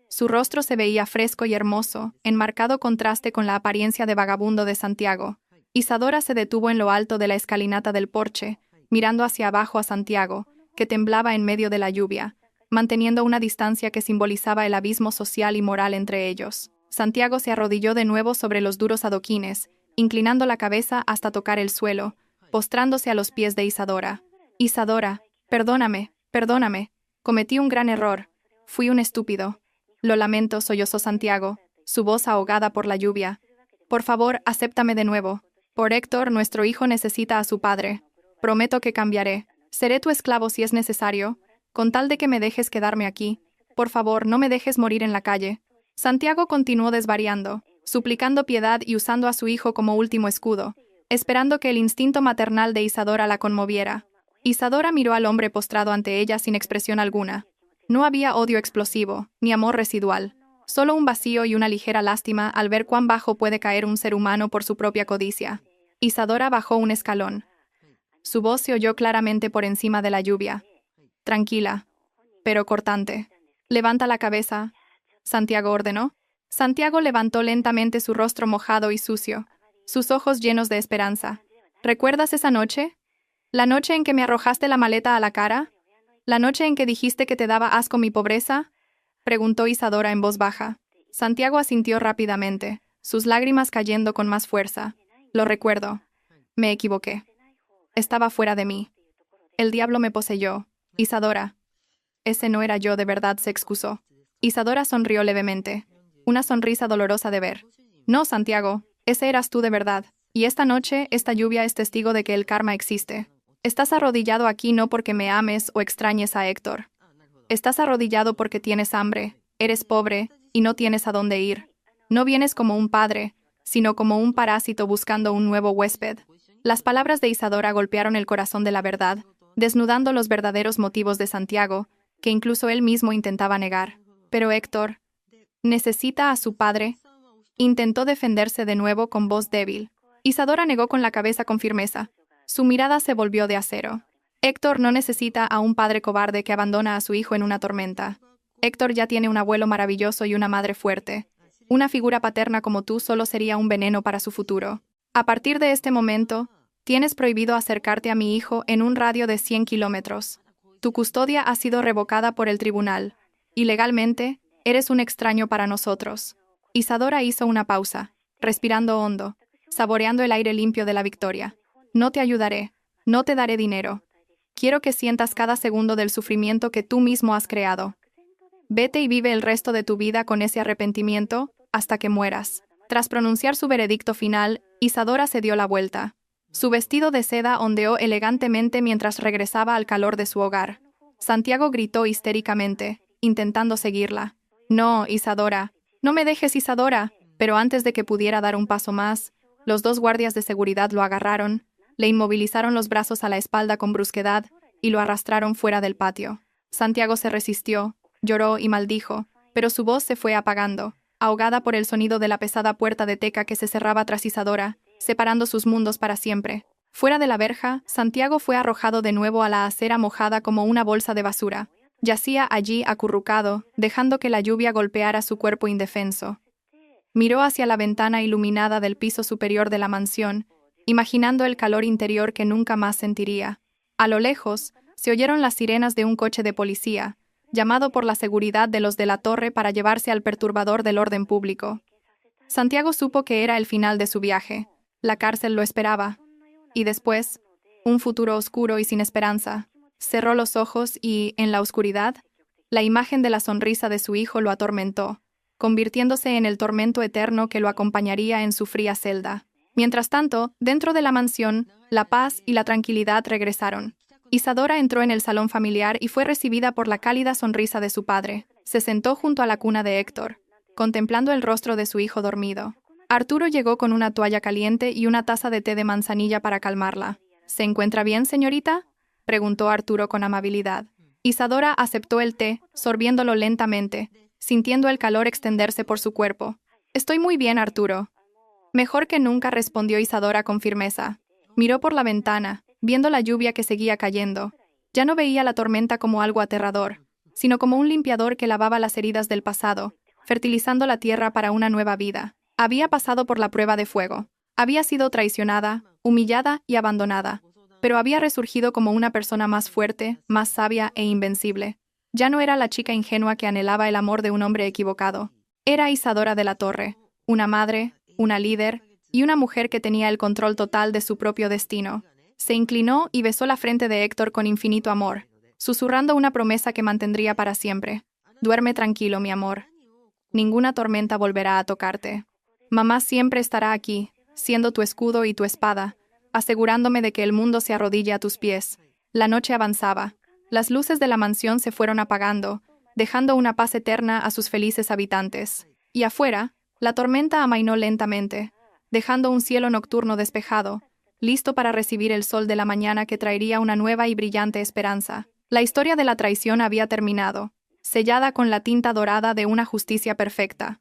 Su rostro se veía fresco y hermoso, en marcado contraste con la apariencia de vagabundo de Santiago. Isadora se detuvo en lo alto de la escalinata del porche, mirando hacia abajo a Santiago, que temblaba en medio de la lluvia, manteniendo una distancia que simbolizaba el abismo social y moral entre ellos. Santiago se arrodilló de nuevo sobre los duros adoquines, inclinando la cabeza hasta tocar el suelo, postrándose a los pies de Isadora. «Isadora, perdóname, perdóname. Cometí un gran error. Fui un estúpido. Lo lamento», sollozó Santiago, su voz ahogada por la lluvia. «Por favor, acéptame de nuevo. Por Héctor, nuestro hijo necesita a su padre. Prometo que cambiaré. Seré tu esclavo si es necesario, con tal de que me dejes quedarme aquí. Por favor, no me dejes morir en la calle». Santiago continuó desvariando, suplicando piedad y usando a su hijo como último escudo, esperando que el instinto maternal de Isadora la conmoviera. Isadora miró al hombre postrado ante ella sin expresión alguna. No había odio explosivo, ni amor residual, solo un vacío y una ligera lástima al ver cuán bajo puede caer un ser humano por su propia codicia. Isadora bajó un escalón. Su voz se oyó claramente por encima de la lluvia. Tranquila, pero cortante. «Levanta la cabeza», Santiago ordenó. Santiago levantó lentamente su rostro mojado y sucio, sus ojos llenos de esperanza. «¿Recuerdas esa noche? ¿La noche en que me arrojaste la maleta a la cara? ¿La noche en que dijiste que te daba asco mi pobreza?», preguntó Isadora en voz baja. Santiago asintió rápidamente, sus lágrimas cayendo con más fuerza. «Lo recuerdo. Me equivoqué. Estaba fuera de mí. El diablo me poseyó. Isadora. Ese no era yo de verdad», se excusó. Isadora sonrió levemente, una sonrisa dolorosa de ver. «No, Santiago, ese eras tú de verdad. Y esta noche, esta lluvia es testigo de que el karma existe. Estás arrodillado aquí no porque me ames o extrañes a Héctor. Estás arrodillado porque tienes hambre, eres pobre y no tienes a dónde ir. No vienes como un padre, sino como un parásito buscando un nuevo huésped». Las palabras de Isadora golpearon el corazón de la verdad, desnudando los verdaderos motivos de Santiago, que incluso él mismo intentaba negar. «Pero Héctor necesita a su padre», intentó defenderse de nuevo con voz débil. Isadora negó con la cabeza con firmeza. Su mirada se volvió de acero. «Héctor no necesita a un padre cobarde que abandona a su hijo en una tormenta. Héctor ya tiene un abuelo maravilloso y una madre fuerte. Una figura paterna como tú solo sería un veneno para su futuro. A partir de este momento, tienes prohibido acercarte a mi hijo en un radio de 100 kilómetros. Tu custodia ha sido revocada por el tribunal. Y legalmente, eres un extraño para nosotros». Isadora hizo una pausa, respirando hondo, saboreando el aire limpio de la victoria. «No te ayudaré. No te daré dinero. Quiero que sientas cada segundo del sufrimiento que tú mismo has creado. Vete y vive el resto de tu vida con ese arrepentimiento, hasta que mueras». Tras pronunciar su veredicto final, Isadora se dio la vuelta. Su vestido de seda ondeó elegantemente mientras regresaba al calor de su hogar. Santiago gritó histéricamente, intentando seguirla. «No, Isadora. No me dejes, Isadora». Pero antes de que pudiera dar un paso más, los dos guardias de seguridad lo agarraron, le inmovilizaron los brazos a la espalda con brusquedad y lo arrastraron fuera del patio. Santiago se resistió, lloró y maldijo, pero su voz se fue apagando, ahogada por el sonido de la pesada puerta de teca que se cerraba tras Isadora, separando sus mundos para siempre. Fuera de la verja, Santiago fue arrojado de nuevo a la acera mojada como una bolsa de basura. Yacía allí acurrucado, dejando que la lluvia golpeara su cuerpo indefenso. Miró hacia la ventana iluminada del piso superior de la mansión imaginando el calor interior que nunca más sentiría. A lo lejos, se oyeron las sirenas de un coche de policía, llamado por la seguridad de los de la torre para llevarse al perturbador del orden público. Santiago supo que era el final de su viaje. La cárcel lo esperaba. Y después, un futuro oscuro y sin esperanza. Cerró los ojos y, en la oscuridad, la imagen de la sonrisa de su hijo lo atormentó, convirtiéndose en el tormento eterno que lo acompañaría en su fría celda. Mientras tanto, dentro de la mansión, la paz y la tranquilidad regresaron. Isadora entró en el salón familiar y fue recibida por la cálida sonrisa de su padre. Se sentó junto a la cuna de Héctor, contemplando el rostro de su hijo dormido. Arturo llegó con una toalla caliente y una taza de té de manzanilla para calmarla. ¿Se encuentra bien, señorita?, preguntó Arturo con amabilidad. Isadora aceptó el té, sorbiéndolo lentamente, sintiendo el calor extenderse por su cuerpo. «Estoy muy bien, Arturo». «Mejor que nunca», respondió Isadora con firmeza. Miró por la ventana, viendo la lluvia que seguía cayendo. Ya no veía la tormenta como algo aterrador, sino como un limpiador que lavaba las heridas del pasado, fertilizando la tierra para una nueva vida. Había pasado por la prueba de fuego. Había sido traicionada, humillada y abandonada, pero había resurgido como una persona más fuerte, más sabia e invencible. Ya no era la chica ingenua que anhelaba el amor de un hombre equivocado. Era Isadora de la Torre, una madre, una líder y una mujer que tenía el control total de su propio destino. Se inclinó y besó la frente de Héctor con infinito amor, susurrando una promesa que mantendría para siempre. «Duerme tranquilo, mi amor. Ninguna tormenta volverá a tocarte. Mamá siempre estará aquí, siendo tu escudo y tu espada, asegurándome de que el mundo se arrodille a tus pies». La noche avanzaba. Las luces de la mansión se fueron apagando, dejando una paz eterna a sus felices habitantes. Y afuera, la tormenta amainó lentamente, dejando un cielo nocturno despejado, listo para recibir el sol de la mañana que traería una nueva y brillante esperanza. La historia de la traición había terminado, sellada con la tinta dorada de una justicia perfecta.